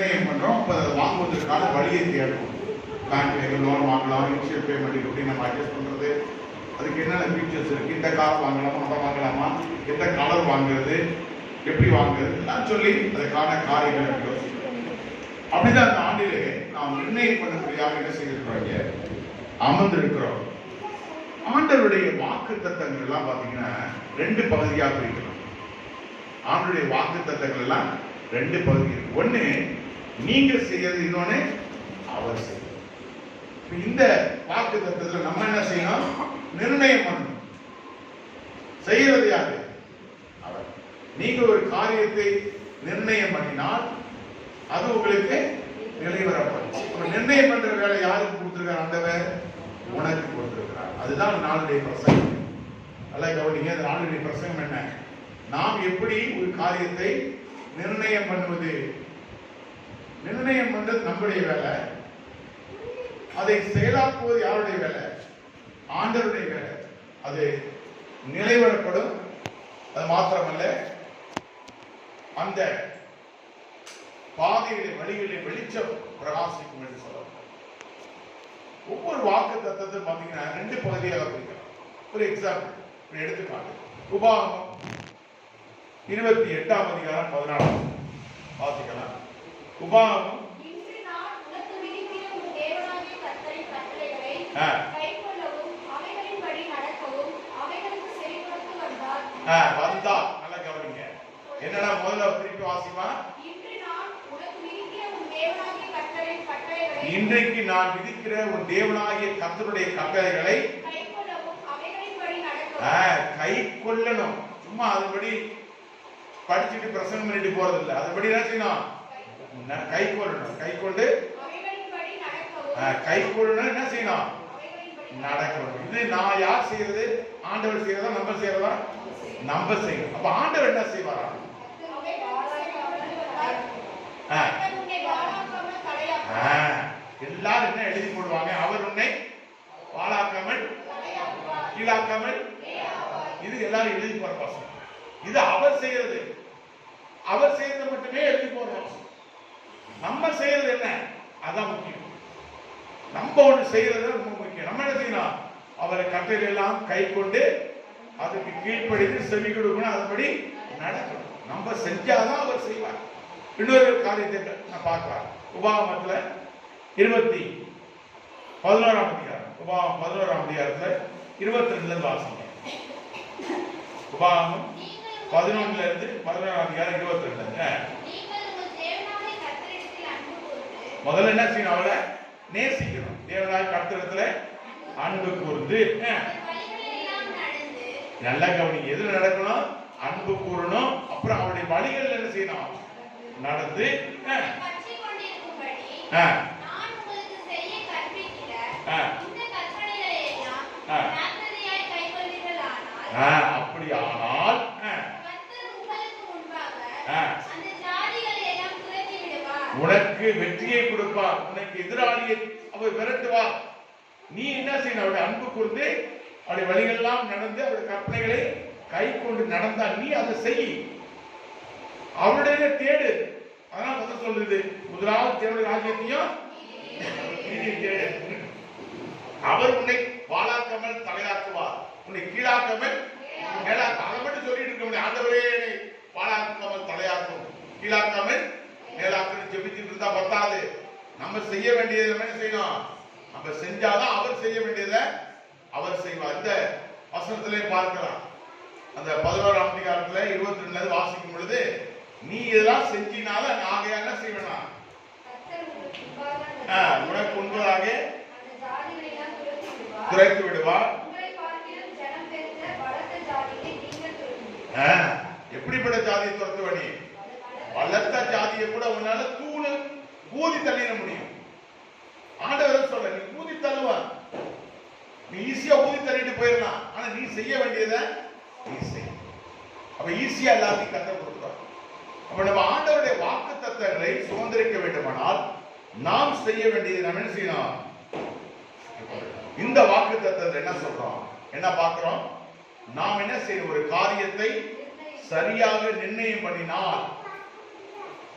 நிர்ணயம் பண்றோம். அப்ப அதை வாங்குவதற்கான வழியை தேடணும். பேங்க்ல லோன் வாங்கலாம், இனிஷியல் பேமெண்ட் எப்படி நம்ம அட்ஜஸ்ட் பண்றது, அதுக்கு என்னென்ன ஃபீச்சர்ஸ் இருக்கு, இந்த கார் வாங்கலாமா அதை வாங்கலாமா, எந்த கலர் வாங்குறது, எப்படி வாங்குறது எல்லாம் சொல்லி அதுக்கான காரியங்களை யோசிக்கிறோம். அப்படிதான் அந்த ஆண்டிலே நாம் நிர்ணயம் பண்ணக்கூடியதாக என்ன செய்திருக்கிறோம், அமர்ந்திருக்கிறோம். ஆண்டவருடைய வாக்கு தத்தங்கள் எல்லாம் பாத்தீங்கன்னா ரெண்டு பகுதியாக பிரிக்கலாம். ஆண்டவருடைய வாக்கு தத்தங்கள் எல்லாம் ரெண்டு பகுதி இருக்கு. ஒண்ணு நீங்க செய்யறது, இன்னொன்னு அவர் செய்யறது. இந்த வாக்கு தத்தத்துல நம்ம என்ன செய்யணும், நிர்ணயம் பண்ணணும். செய்யறது யாரு, அவர். நீங்க ஒரு காரியத்தை நிர்ணயம் பண்ணினால் அது உங்களுக்கு நிலைவரப்படும். நிர்ணயம் பண்ற வேலை யாருக்கு கொடுத்திருக்கார், ஆண்டவர் உனக்கு கொடுத்திருக்கிறார். அதுதான் நாளுடைய பிரசங்கம். நல்லா கவனிங்க. அந்த நாளுடைய பிரசங்கம் என்ன, நாம் எப்படி ஒரு காரியத்தை நிர்ணயம் பண்ணுவது. நிர்ணயம் பண்றது நம்முடைய வேலை, அதை செயலாக்குவது யாருடைய வேலை, ஆண்டவருடைய வேலை. அது நிலைவரப்படும். அது மாத்திரமல்ல, அந்த பாதைகளின் வழிகளில் வெளிச்சம் பிரகாசிக்கும் என்று சொல்லலாம். ஒவ்வொரு வாக்கு தத்தத்தை பார்த்தீங்கன்னா ரெண்டு பகுதியாக பிரிக்கலாம். ஒரு எக்ஸாம்பிள் எடுத்துக்காட்டு, உபாகமம் 28ஆம் அதிகாரம் 14 வாசிக்கலாம். உபாகமம் வந்தா நல்லா கவனிங்க. என்னடா முதல்ல திருப்பி வாசிமா, இன்றைக்கு நான் விதிக்கிற உன் தேவனாகிய கர்த்தருடைய கட்டளைகளை கை கொள்ளணும். சும்மா அதுபடி படிச்சுட்டு பிரசங்கம் பண்ணிட்டு போறது இல்லை. அதுபடி என்ன செய்யணும், கை கொள்ளணும். கை கொண்டு கை கொள்ளணும். என்ன செய்யணும், நடக்கணும். இது நான் யார் செய்யறது, ஆண்டவர் செய்யறதா நம்ம செய்யறதா, நம்ம செய்யணும். அப்ப ஆண்டவர் என்ன செய்வாரா, எல்லாரும் என்ன எழுதி போடுவாங்க, அவர் உன்னை வாழாக்காமல் கீழாக்காமல், இது எல்லாரும் எழுதி போற பசங்க. இது அவர் செய்யறது, அவர் செய்யறது மட்டுமே எழுதி போடுறோம். நம்ம செய்யறது என்ன, அதான் முக்கியம். நம்ம ஒண்ணு செய்யறது ரொம்ப முக்கியம். நம்ம என்ன செய்யணும், அவரை கட்டளை எல்லாம் கை கொண்டு அதுக்கு கீழ்ப்படிந்து செவி கொடுக்கணும், அதுபடி நடக்கணும். நம்ம செஞ்சாதான் அவர் செய்வார். இன்னொரு காரியத்தை நான் பார்க்கலாம். உபாகமத்துல 11ஆம் அதிகாரம், உபாகமம் 11ஆம் அதிகாரத்துல 22 வாசிங்க. உபாகமம் 11 இருந்து 11ஆம் அதிகாரம் 22. முதல்ல என்ன செய்யணும், அவளை நேசிக்கணும். தேவனாய் கர்த்தரிடத்துல அன்பு கூர்ந்து, நல்லா கவனிங்க. எதுல நடக்கணும், அன்பு கூறணும். அப்புறம் அவருடைய வழிகள் என்ன செய்யணும், நடந்து அப்படி ஆனால் உனக்கு வெற்றியை கொடுப்பார், உனக்கு எதிராளியை அவர் விரட்டுவார். நீ என்ன செய்யணும், அவருடைய அன்பு கூர்ந்து அவருடைய வழிகளெல்லாம் நடந்து அவருடைய கற்பனைகளை கை கொண்டு நடந்தால் நீ அதை செய். அவருடைய தேடு. அதனால முதல் சொல்லுது, முதலாவது தேவனுடைய ராஜ்யத்தையும் தேடு. அவர் உன்னை வாழாக்காமல் தலையாக்குவார், உன்னை கீழாக்காமல் மேலாக்க. அதை மட்டும் சொல்லிட்டு இருக்க முடியாது. ஆண்டவரே என்னை வாழாக்காமல் தலையாக்கும், கீழாக்காமல் மேலாக்க ஜெபிச்சுட்டு இருந்தா பத்தாது. நம்ம செய்ய வேண்டியது என்ன செய்யணும், நம்ம செஞ்சாதான் அவர் செய்ய வேண்டியதை அவர் செய்வார். இந்த வசனத்திலே பார்க்கலாம். அந்த 11ஆம் அதிகாரத்துல 22 வாசிக்கும் பொழுது, நீ இதெல்லாம் செஞ்சினால நாங்க என்ன செய்வேனா, உனக்கு முன்பதாக துரைத்து விடுவார். எப்படிப்பட்ட ஜாதியை துரத்துவ, நீ வளர்த்த ஜாதியை கூட உன்னால தூணு ஊதி தள்ளிட முடியும். ஆண்டவர் சொல்ற, நீ ஊதி தள்ளுவான், நீ ஈஸியா ஊதி தள்ளிட்டு போயிடலாம். ஆனா நீ செய்ய வேண்டியதை நீ செய். அப்ப ஈஸியா எல்லாத்தையும் கத்த கொடுத்தார். அப்ப நம்ம ஆண்டவருடைய வாக்கு தத்தங்களை சுதந்திரிக்க வேண்டுமானால் நாம் செய்ய வேண்டியது நம்ம என்ன செய்யணும், இந்த வாக்கு தத்தத்தை என்ன சொல்றோம், என்ன பார்க்கிறோம், நாம் என்ன செய்யணும், ஒரு காரியத்தை சரியாக நிர்ணயம் பண்ணினால்,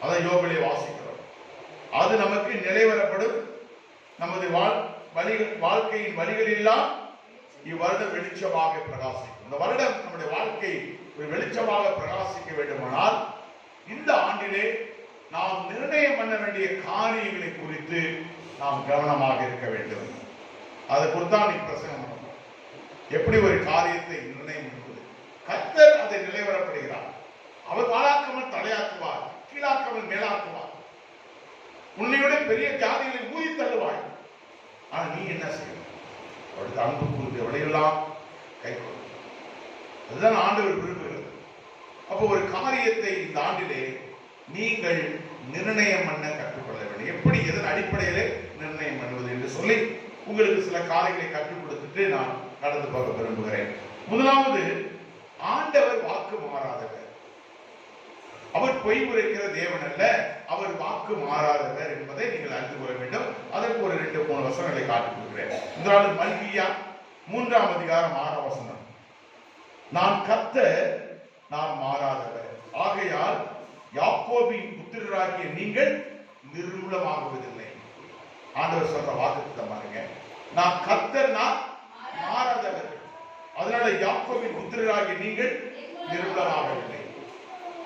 அதை யோபிலே வாசிக்கிறோம். அது நமக்கு நிலைவரப்படும். நமது வாழ்க்கையின் வழிகளெல்லாம் இவ்வருடம் வெளிச்சமாக பிரகாசிக்கும். இந்த வருடம் நம்முடைய வாழ்க்கை ஒரு வெளிச்சமாக பிரகாசிக்க வேண்டுமானால் இந்த ஆண்டிலே நாம் நிர்ணயம் பண்ண வேண்டிய காரியங்களை குறித்து நாம் கவனமாக இருக்க வேண்டும். அதை குறித்தான் நீ பிரசங்கம் பண்ணணும். எப்படி ஒரு காரியத்தை நிர்ணயம் பண்ணுவது? கர்த்தர் அதை நிலைவரப்படுகிறார். அவர் வாழாக்காமல் தலையாக்குவார், கீழாக்காமல் மேலாக்குவார். உன்னையோட பெரிய ஜாதிகளை ஊதி தள்ளுவாய். ஆனா நீ என்ன செய்யணும்? அவருடைய அன்பு கூறுகிற வழியெல்லாம் கை கொள்ளும். அதுதான் ஆண்டவர் விரும்புகிறது. அப்போ ஒரு காரியத்தை இந்த ஆண்டிலே நீங்கள் நிர்ணயம் பண்ண கற்றுக்கொள்ள வேண்டும். எப்படி, எதன் அடிப்படையிலே நிர்ணயம் பண்ணுவது என்று சொல்லி உங்களுக்கு சில காரியங்களை கற்றுக் கொடுத்துட்டு நான் கடந்து போக விரும்புகிறேன். முதலாவது, ஆண்டவர் வாக்கு மாறாதவர். அவர் பொய் உரைக்கிற தேவன் அல்ல, அவர் வாக்கு மாறாதவர் என்பதை நீங்கள் அறிந்து கொள்ள வேண்டும். அதற்கு ஒரு 2-3 வசனங்களை காட்டிக் கொடுக்கிறேன். முதலாவது மல்கியா 3ஆம் அதிகாரம் 6ஆம் வசனம். நான் கர்த்தர், நான் மாறாதவர், ஆகையால் யாக்கோபின் புத்திரராகிய நீங்கள் நிர்மூலமாகுவதில்லை. ஆண்டவர் சொல்ற வாக்குத்தத்தம் பாருங்க. நான் கர்த்தர், நான் மாறாதவர், அதனால யாக்கோபின் புத்திரராகிய நீங்கள் நிர்மூலமாகவில்லை.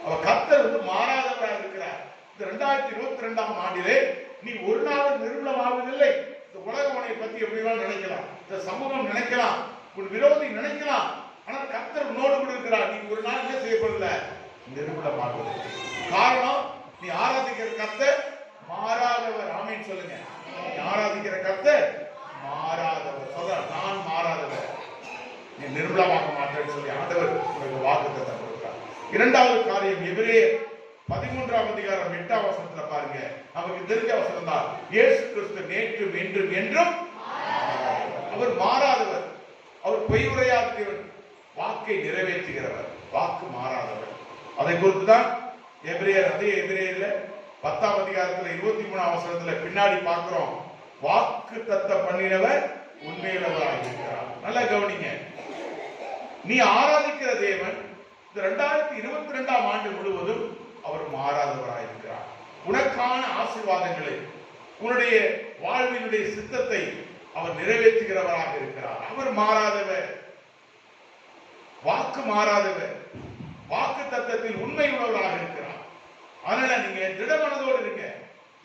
அவர் கர்த்தர் மாறாதவராக இருக்கிறார். இந்த 2022ஆம் ஆண்டிலே நீ ஒரு நாள் நிர்மூலமாவதில்லை. இந்த உலகம் உன்னை பத்தி எப்படி நினைக்கலாம், இந்த சமூகம் நினைக்கலாம், உன் விரோதி நினைக்கலாம். ஆனால் கர்த்தர் உன்னோடு கூட இருக்கிறார். நீ ஒரு நாள் என்ன செய்யப்படல, நிர்மூலமாகுவதில்லை. காரணம், நீ ஆராதிக்கிற கர்த்தர் மாறாதவர். ஆமென் சொல்லுங்க. நீ ஆராதிக்கிற கர்த்தர் மாறாதவர். சொல்ற, நான் மாறாதவர், நீ நிர்மூலமாக மாட்டேன்னு சொல்லி ஆண்டவர் உங்களுக்கு வாக்குத்தத்தம் கொடுக்கிறார். இரண்டாவது காரியம், எபிரேயர் 13ஆம் அதிகாரம் 8ஆம் வசனத்துல பாருங்க. நமக்கு தெரிஞ்ச வசனம் தான். இயேசு கிறிஸ்து நேற்றும் என்றும் என்றும் அவர் மாறாதவர். அவர் பொய் உரையாத தேவன், வாக்கை நிறைவேற்றுகிறவர், வாக்கு மாறாதவர். அதை குறித்துதான் எபிரேயர், அதே எபிரேயர்ல 10ஆம் அதிகாரத்துல 23ஆம் வசனத்துல பின்னாடி பார்க்கிறோம். வாக்கு தத்தம் பண்ணினவர் உண்மையுள்ளவராக இருக்கிறார். நல்லா கவனிங்க. நீ ஆராதிக்கிற தேவன் இந்த 2022ஆம் ஆண்டு முழுவதும் அவர் மாறாதவராக இருக்கிறார். உனக்கான ஆசீர்வாதங்களை, உன்னுடைய வாழ்வினுடைய சித்தத்தை அவர் நிறைவேற்றுகிறவராக இருக்கிறார். அவர் மாறாதவர், வாக்கு மாறாதவர், வாக்கு தத்தத்தில் உண்மை உள்ளவராக இருக்கிறார். அதனால நீங்க திடமனதோடு இருங்க.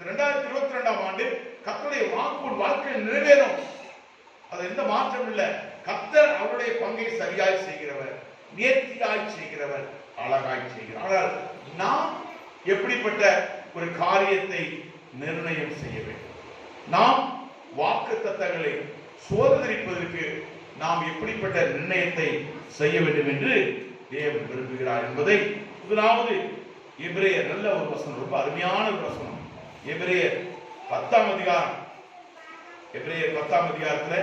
2022ஆம் ஆண்டு கர்த்தருடைய வாக்கு வாழ்க்கையில் நிறைவேறும். அது எந்த மாற்றம் இல்லை. கர்த்தர் அவருடைய பங்கை சரியாய் செய்கிறவர், நேர்த்தியாய் செய்கிறவர், அழகாய் செய்கிறார். ஆனால் நாம் எப்படிப்பட்ட ஒரு காரியத்தை நிர்ணயம் செய்ய வேண்டும்? நாம் வாக்கு தத்தங்களை சோதரிப்பதற்கு நாம் எப்படிப்பட்ட நிர்ணயத்தை செய்ய வேண்டும் என்று தேவன் விரும்புகிறார் என்பதை முதலாவது எபிரேயர், நல்ல ஒரு வசனம், ரொம்ப அருமையான ஒரு வசனம். எபிரேயர் 10ஆம் அதிகாரம், எபிரேயர் 10ஆம் அதிகாரத்துல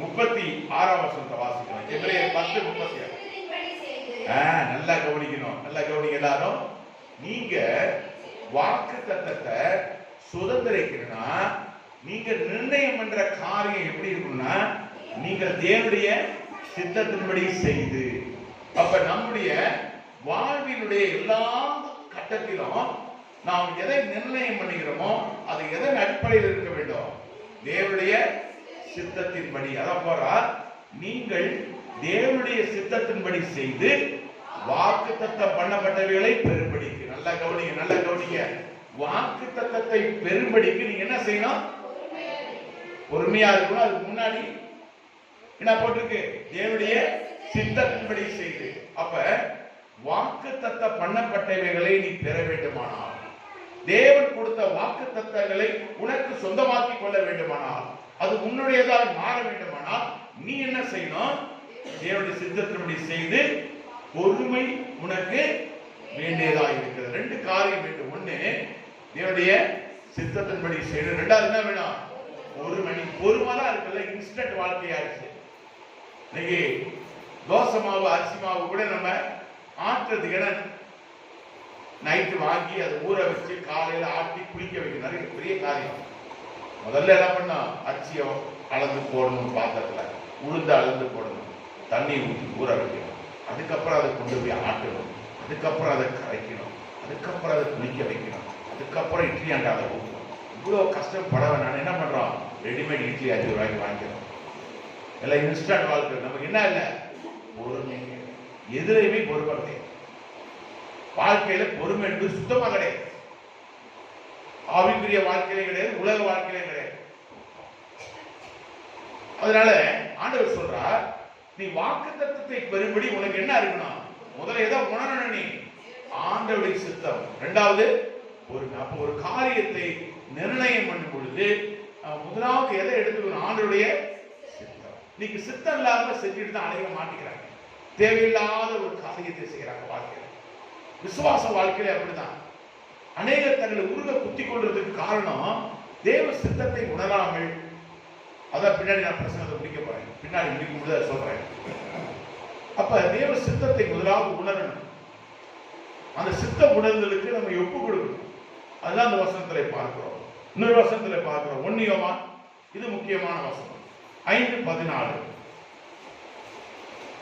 36ஆம் வசனத்தை வாசிக்கலாம். எபிரேயர் 10:36. நல்லா கவனிக்கணும், நல்லா கவனிக்க எல்லாரும். நீங்க வாக்கு தத்தத்தை சுதந்திரிக்கணும்னா நீங்க நிர்ணயம் பண்ற காரியம் எப்படி இருக்கும்னா, நீங்கள் தேவனுடைய சித்தத்தின்படி செய்து. அப்ப நம்முடைய வாழ்வினுடைய எல்லா கட்டத்திலும் நாம் எதை நிர்ணயம் பண்ணுகிறோமோ அது எதன் அடிப்படையில் இருக்க வேண்டும்? தேவனுடைய சித்தத்தின்படி. அதான் போறார், நீங்கள் தேவனுடைய சித்தத்தின்படி செய்து வாக்கு தத்தம் பண்ணப்பட்டவைகளை பெரும்படிக்கு. நல்லா கவனிங்க, நல்லா கவனிங்க. வாக்கு தத்தத்தை பெரும்படிக்கு நீங்க என்ன செய்யணும்? பொறுமையா இருக்கணும். அதுக்கு முன்னாடி என்ன போட்டிருக்கு? தேவனுடைய சித்தத்தின்படி செய்து. அப்ப வாக்கு தத்தம் பண்ணப்பட்டவைகளை நீ பெற வேண்டுமானால், தேவன் கொடுத்த வாக்கு தத்தங்களை உனக்கு சொந்தமாக்கி கொள்ள வேண்டுமானால், அது உன்னுடையதாக மாற வேண்டுமானால் நீ என்ன செய்யணும்? தேவனுடைய சித்தத்தின்படி செய்து பொறுமை உனக்கு வேண்டியதாக இருக்கிறது. 2 காரியம் வேண்டும். ஒண்ணு, தேவனுடைய சித்தத்தின்படி செய்யணும். 2வது என்ன வேணும்? பொறுமைதான் இருக்குல்ல. இன்ஸ்டன்ட் வாழ்க்கையாச்சு. இன்னைக்கு தோசை மாவு, அரிசி மாவு கூட நம்ம ஆட்டுறதுக்கு நைட்டு வாங்கி அதை ஊற வச்சு காலையில ஆட்டி குளிக்க வைக்கணும். நிறைய பெரிய காரியம். முதல்ல என்ன பண்ணோம்? அரிசியை அளந்து போடணும், பாத்திரத்துல உளுந்து அளந்து போடணும், தண்ணி ஊற்றி ஊற வைக்கணும், அதுக்கப்புறம் அதை கொண்டு போய் ஆட்டணும், அதுக்கப்புறம் அதை கரைக்கணும், அதுக்கப்புறம் அதை குளிக்க வைக்கணும், அதுக்கப்புறம் இட்லி அண்டாத ஊற்றுவோம். இவ்வளோ கஷ்டப்பட வேணாம். என்ன பண்றோம்? ரெடிமேட் இட்லி 5 ரூபாய்க்கு வாங்கிக்கிறோம். எல்லாம் இன்ஸ்டன்ட் வாழ்க்கை. நமக்கு என்ன இல்லை? பொறுமை. எதிரையுமே பொறுமை கிடையாது. வாழ்க்கையில பொறுமை என்பது சுத்தமா கிடையாது. ஆவிக்குரிய வாழ்க்கையிலே கிடையாது, உலக வாழ்க்கையிலே கிடையாது. அதனால ஆண்டவர் சொல்றார், நீ வாக்குத்தத்தத்தை பெறும்படி உனக்கு என்ன இருக்கணும்? முதல்ல ஏதோ உணரணும். நீ ஆண்டவருடைய சித்தம். இரண்டாவது அப்ப ஒரு காரியத்தை நிர்ணயம் பண்ணும் பொழுது முதலாவது எதை எடுத்துக்கணும்? ஆண்டவருடைய சித்தம். நீங்க சித்தம் இல்லாம செஞ்சுட்டு தான் அடைய மாட்டேங்கிறாங்க. தேவையில்லாத ஒரு காரியத்தை செய்யறாங்க வாழ்க்கையில. விசுவாச வாழ்க்கையில அப்படிதான் அநேகர் தங்களை உருக குத்தி கொள்றதுக்கு காரணம் தேவ சித்தத்தை உணராமல். அதான் பின்னாடி நான் பிரசங்கத்தை முடிக்க போறேன். பின்னாடி முடிக்கும் போது அதை சொல்றேன். அப்ப தேவ சித்தத்தை முதலாவது உணரணும். அந்த சித்த உணர்தலுக்கு நம்ம ஒப்பு கொடுக்கணும். அதுதான் அந்த வசனத்திலே பார்க்கிறோம். இன்னொரு வசனத்திலே பார்க்கிறோம். 1 யோவான், இது முக்கியமான வசனம், 5:14.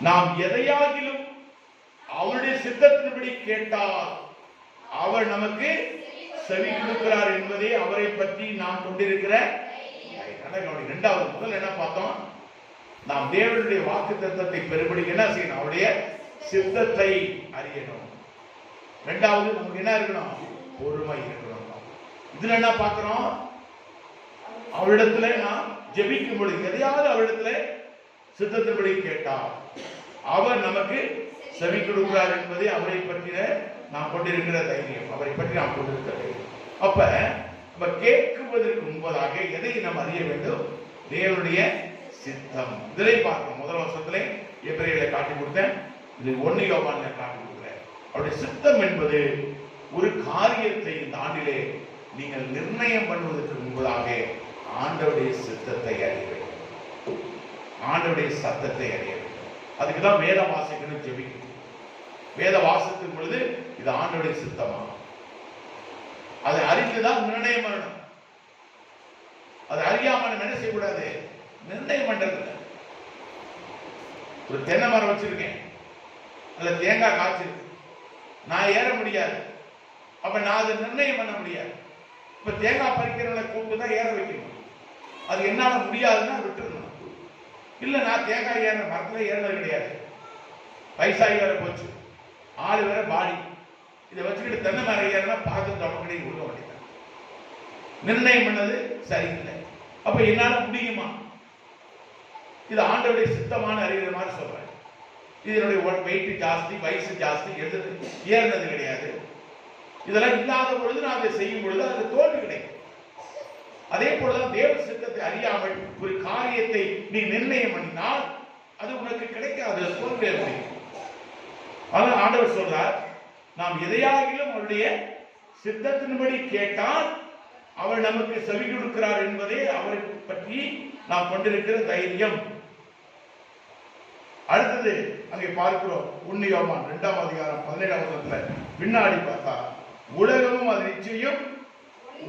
நாம் எதையாகிலும் அவருடைய சித்தத்தின்படி கேட்டால் அவர் நமக்கு செவி கொடுக்கிறார் என்பதே அவரை பற்றி நாம் கொண்டிருக்கிற. இரண்டாவது, முதல் என்ன பார்த்தோம்? நாம் தேவனுடைய வாக்குத்தத்தத்தை பெறும்படி என்ன செய்யணும்? அவருடைய சித்தத்தை அறியணும். இரண்டாவது, நமக்கு என்ன இருக்கணும்? பொறுமை இருக்கணும். இதுல என்ன பார்க்கிறோம்? அவரிடத்துல நாம் ஜெபிக்கும் பொழுது எதையாவது அவரிடத்துல சித்தத்தின்படி கேட்டால் அவர் நமக்கு செவி கொடுக்கிறார் என்பதே அவரை பற்றின நாம் கொண்டிருக்கிற தைரியம். அவரை பற்றி நாம் கொண்டிருக்கிற தைரியம். அப்ப நம்ம கேட்குவதற்கு முன்பதாக எதை நாம் அறிய வேண்டும்? தேவனுடைய சித்தம். இதிலே பார்க்கிறோம். முதல் வருஷத்துல எபிரேயர்ல காட்டி கொடுத்தேன். இது 1 யோவான்ல காட்டி கொடுக்கிறேன். அவருடைய சித்தம் என்பது ஒரு காரியத்தை இந்த ஆண்டிலே நீங்கள் நிர்ணயம் பண்ணுவதற்கு முன்பதாக ஆண்டவருடைய சித்தத்தை அறிய வேண்டும். ஆண்டவருடைய சத்தத்தை அறிய வேண்டும். அதுக்குதான் வேத வாசிக்கணும், ஜெபிக்கணும். வேத வாசிக்கும் பொழுது இது ஆண்டவருடைய சித்தமா, அதை அறிந்துதான் நிர்ணயம் பண்ணணும். அதை அறியாம என்ன செய்யக்கூடாது? நிர்ணயம் பண்றது. ஒரு தென்னை மரம் வச்சிருக்கேன், அதுல தேங்காய் காய்ச்சிருக்கு, நான் ஏற முடியாது. அப்ப நான் அதை நிர்ணயம் பண்ண முடியாது. இப்ப தேங்காய் பறிக்கிறவங்களை கூப்பிட்டு தான் ஏற வைக்கணும். அது என்னால முடியாதுன்னா விட்டுருணும். இல்ல நான் தேங்காய் ஏற மரத்துல ஏறினது கிடையாது, வயசாகி வேற போச்சு, ஆளு வேற பாடி, இதை வச்சுக்கிட்டு தென்னை மரம் ஏறினா பார்த்து தொடக்கடி உள்ள வேண்டியது. நிர்ணயம் பண்ணது சரியில்லை. அப்ப என்னால முடியுமா? இது ஆண்டவருடைய சித்தமான அறிகிற மாதிரி சொல்றேன். இதனுடைய வெயிட் ஜாஸ்தி, வயசு ஜாஸ்தி, ஏறினது கிடையாது. இதெல்லாம் இல்லாத பொழுது நான் அதை செய்யும் பொழுது அது தோல்வி கிடைக்கும். அதே போலதான் தேவ சித்தத்தை அறியாமல் ஒரு காரியத்தை நீ நிர்ணயம் பண்ணினால் அது உனக்கு கிடைக்காது, தோல்வி முடியும். ஆனால் ஆண்டவர் சொல்றார், நாம் எதையாகிலும் அவருடைய சித்தத்தின்படி கேட்டால் அவர் நமக்கு செவி கொடுக்கிறார் என்பதே அவரை பற்றி நாம் கொண்டிருக்கிற தைரியம். அடுத்தது அங்கே பார்க்கிறோம் 1 யோவான் 2ஆம் அதிகாரம் 17ஆம் வசனத்துல பின்னாடி பார்த்தா, உலகமும் அது நிச்சயம்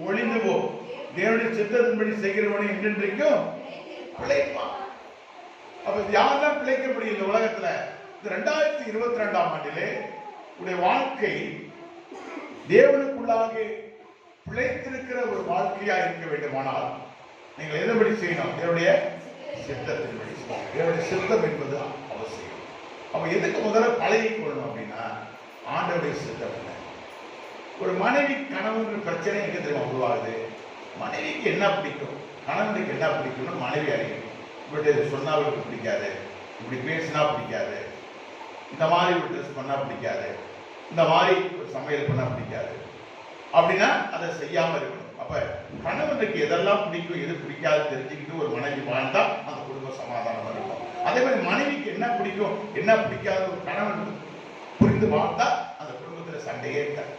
ஒளிந்து போ, தேவனுடைய சித்தத்தின்படி செய்கிறவனை என்றென்றைக்கும் பிழைப்பான். அப்ப யாரெல்லாம் பிழைக்க முடியும் இந்த உலகத்துல? 2022ஆம் ஆண்டிலே உடைய வாழ்க்கை தேவனுக்குள்ளாக பிழைத்திருக்கிற ஒரு வாழ்க்கையா இருக்க வேண்டுமானால் நீங்கள் எதன்படி செய்யணும்? தேவனுடைய சித்தத்தின்படி. தேவனுடைய சித்தம் என்பது அவசியம். அப்ப எதுக்கு முதல்ல பழகி கொள்ளணும் அப்படின்னா, ஆண்டவருடைய சித்தம் என்ன? ஒரு மனைவி கணவன் பிரச்சனை எங்க தெரியுமா உருவாகுது? மனைவிக்கு என்ன பிடிக்கும், கணவனுக்கு என்ன பிடிக்கும்னு மனைவி அறியணும். இப்படி சொன்னா அவருக்கு பிடிக்காது, இப்படி பேசினா பிடிக்காது, இந்த மாதிரி ஒரு ட்ரெஸ் பண்ணா பிடிக்காது, இந்த மாதிரி ஒரு சமையல் பண்ணா பிடிக்காது அப்படின்னா அதை செய்யாம இருக்கணும். அப்ப கணவனுக்கு எதெல்லாம் பிடிக்கும் எது பிடிக்காது தெரிஞ்சுக்கிட்டு ஒரு மனைவி வாழ்ந்தா அந்த குடும்பம் சமாதானமா இருக்கும். அதே மாதிரி மனைவிக்கு என்ன பிடிக்கும் என்ன பிடிக்காத ஒரு கணவன் புரிந்து வாழ்ந்தா அந்த குடும்பத்துல சண்டையே இருக்காது.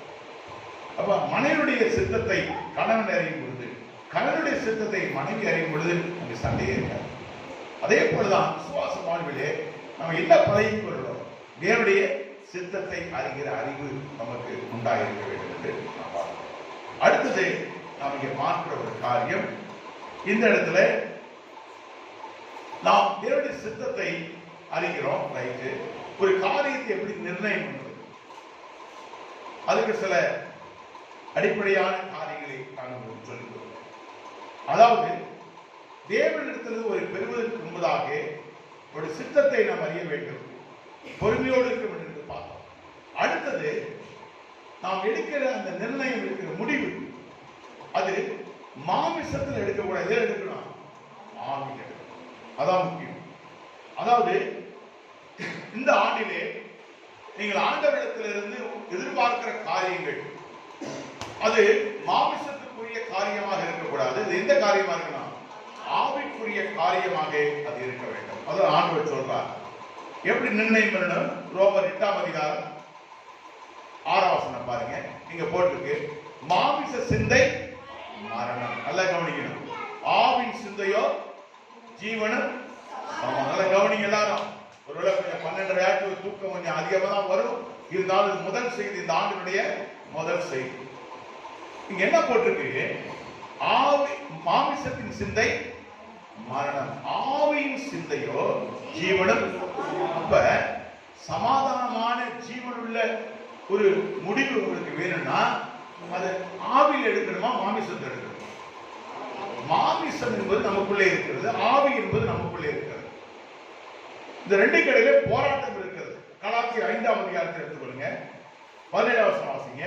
அப்ப மனைவியுடைய சித்தத்தை கணவன் அறியும் பொழுது, கணவனுடைய சித்தத்தை மனைவி அறியும் பொழுது அங்கு சண்டையே இருக்காது. அதே போலதான் விசுவாச வாழ்விலே நம்ம என்ன பழகி கொள்கிறோம்? தேவனுடைய சித்தத்தை அறிகிற அறிவு நமக்கு உண்டாயிருக்க வேண்டும் என்று நாம் பார்க்கிறோம். அடுத்தது நாம் இங்கே பார்க்கிற ஒரு காரியம், இந்த இடத்துல நாம் தேவனுடைய சித்தத்தை அறிகிறோம், ரைட்டு. ஒரு காரியத்தை எப்படி நிர்ணயம் பண்ணுவது? அதுக்கு சில அடிப்படையான காரியங்களை நாங்கள் சொல்லிக் அதாவது தேவனிடத்திலிருந்து ஒரு பெறுவதற்கு முன்பதாக ஒரு சித்தத்தை நாம் அறிய வேண்டும், பொறுமையோடு இருக்க வேண்டும் என்று பார்த்தோம். அடுத்தது நாம் எடுக்கிற அந்த நிர்ணயம் இருக்கிற முடிவு அது மாமிசத்தில் எடுக்கக்கூடாது. எதை எடுக்கணும்? ஆவியில் எடுக்கணும். அதான் முக்கியம். அதாவது இந்த ஆண்டிலே நீங்கள் ஆண்டவரிடத்திலிருந்து எதிர்பார்க்கிற காரியங்கள் அது மாமிசத்துக்குரிய காரியமாக இருக்கக்கூடாது. அது எந்த காரியமா இருக்கணும்? ஆவிக்குரிய காரியமாக அது இருக்க வேண்டும். அது ஆண்டவர் சொல்றார். எப்படி நிர்ணயம் பண்ணணும்? ரோமர் 8ஆம் அதிகாரம் 6ஆம் வசனம் பாருங்க. நீங்க போட்டுருக்கு, மாமிச சிந்தை மரணம். நல்லா கவனிக்கணும். ஆவின் சிந்தையோ ஜீவனும். நல்லா கவனிங்க எல்லாரும். ஒருவேளை கொஞ்சம் 12 தூக்கம் கொஞ்சம் அதிகமாக தான் வரும். இருந்தாலும் முதல் செய்தி, இந்த ஆண்டினுடைய முதல் செய்தி. இங்க என்ன போட்டிருக்கு? ஆவி மாமிசத்தின் சிந்தை மரணம், ஆவியின் சிந்தையோ ஜீவனும். அப்ப சமாதானமான ஜீவனுள்ள ஒரு முடிவு உங்களுக்கு வேணும்னா அது ஆவியில் எடுக்கணுமா மாமிசத்தை எடுக்கணும்? மாமிசம் என்பது நமக்குள்ளே இருக்கிறது, ஆவி என்பது நமக்குள்ளே இருக்கிறது. இந்த ரெண்டு கடையில போராட்டம் இருக்கிறது. கலாத்தியர் 5ஆம் அதிகாரத்தை எடுத்துக்கொள்ளுங்க, 17ஆம் வசனம் வாசிங்க.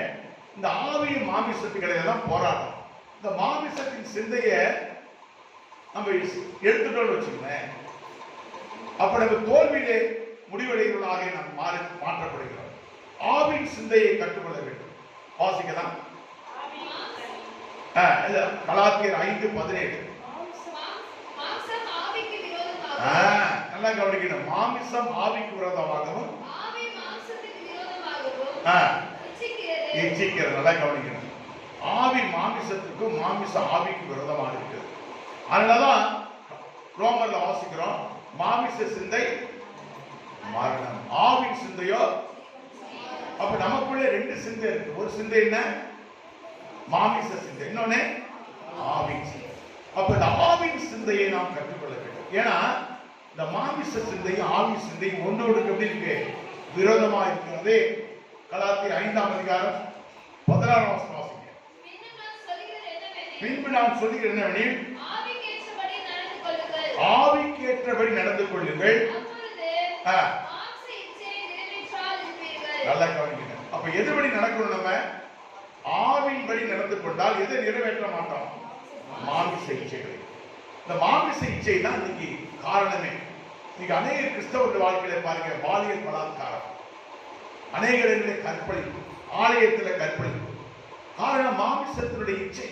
இந்த ஆவியும் மாமிசத்துக்கு இடையில தான் போராட்டம். இந்த மாமிசத்தின் சிந்தைய நம்ம எடுத்துட்டோம்னு வச்சுக்கோங்க, அப்ப நம்ம தோல்வியிலே முடிவடைகிறவர்களாக நாம் மாற்றப்படுகிறோம். ஆவின் சிந்தையை கற்றுக்கொள்ள வேண்டும். வாசிக்கலாம். கலாத்தியர் 5:17. நல்லா கவனிக்கணும். மாமிசம் ஆவிக்கு விரோதமாகவும் இச்சிக்கிறது. நல்லா கவனிக்கணும். ஆவி மாமிசத்துக்கும் மாமிச ஆவிக்கு விரோதமாக இருக்கிறது. அதனாலதான் ரோமர்ல வாசிக்கிறோம், மாமிச சிந்தை மரணம், ஆவின் சிந்தையோ. அப்ப நமக்குள்ள ரெண்டு சிந்தை இருக்கு. ஒரு சிந்தை என்ன? மாமிச சிந்தை, இன்னொன்னு ஆவின் சிந்தை. அப்ப இந்த ஆவின் சிந்தையை நாம் கற்றுக்கொள்ள வேண்டும். ஏன்னா இந்த மாமிச சிந்தையும் ஆவி சிந்தையும் ஒன்றோடு எப்படி இருக்கு? விரோதமா இருக்கிறது. கலாத்தியர் 5ஆம் அதிகாரம் 16ஆம் வசனம் வாசிங்க. பின்பு நான் சொல்கிறேன் என்னவெனில், ஆவிக்கேற்றபடி நடந்து கொள்ளுங்கள். நல்லா கவனிங்க. அப்ப எதுபடி நடக்கணும்? நம்ம ஆவின்படி நடந்து கொண்டால் எதை நிறைவேற்ற மாட்டோம்? மாமிச இச்சைகளை. இந்த மாமிச இச்சை தான் இன்னைக்கு காரணமே. இன்னைக்கு அநேக கிறிஸ்தவர்கள் வாழ்க்கையில பாருங்க, பாலியல் பலாத்காரம், அநேக இடங்களில் கற்பழிப்பு, ஆலயத்தில் கற்பழிப்பு. காரணம் மாமிசத்தினுடைய இச்சை.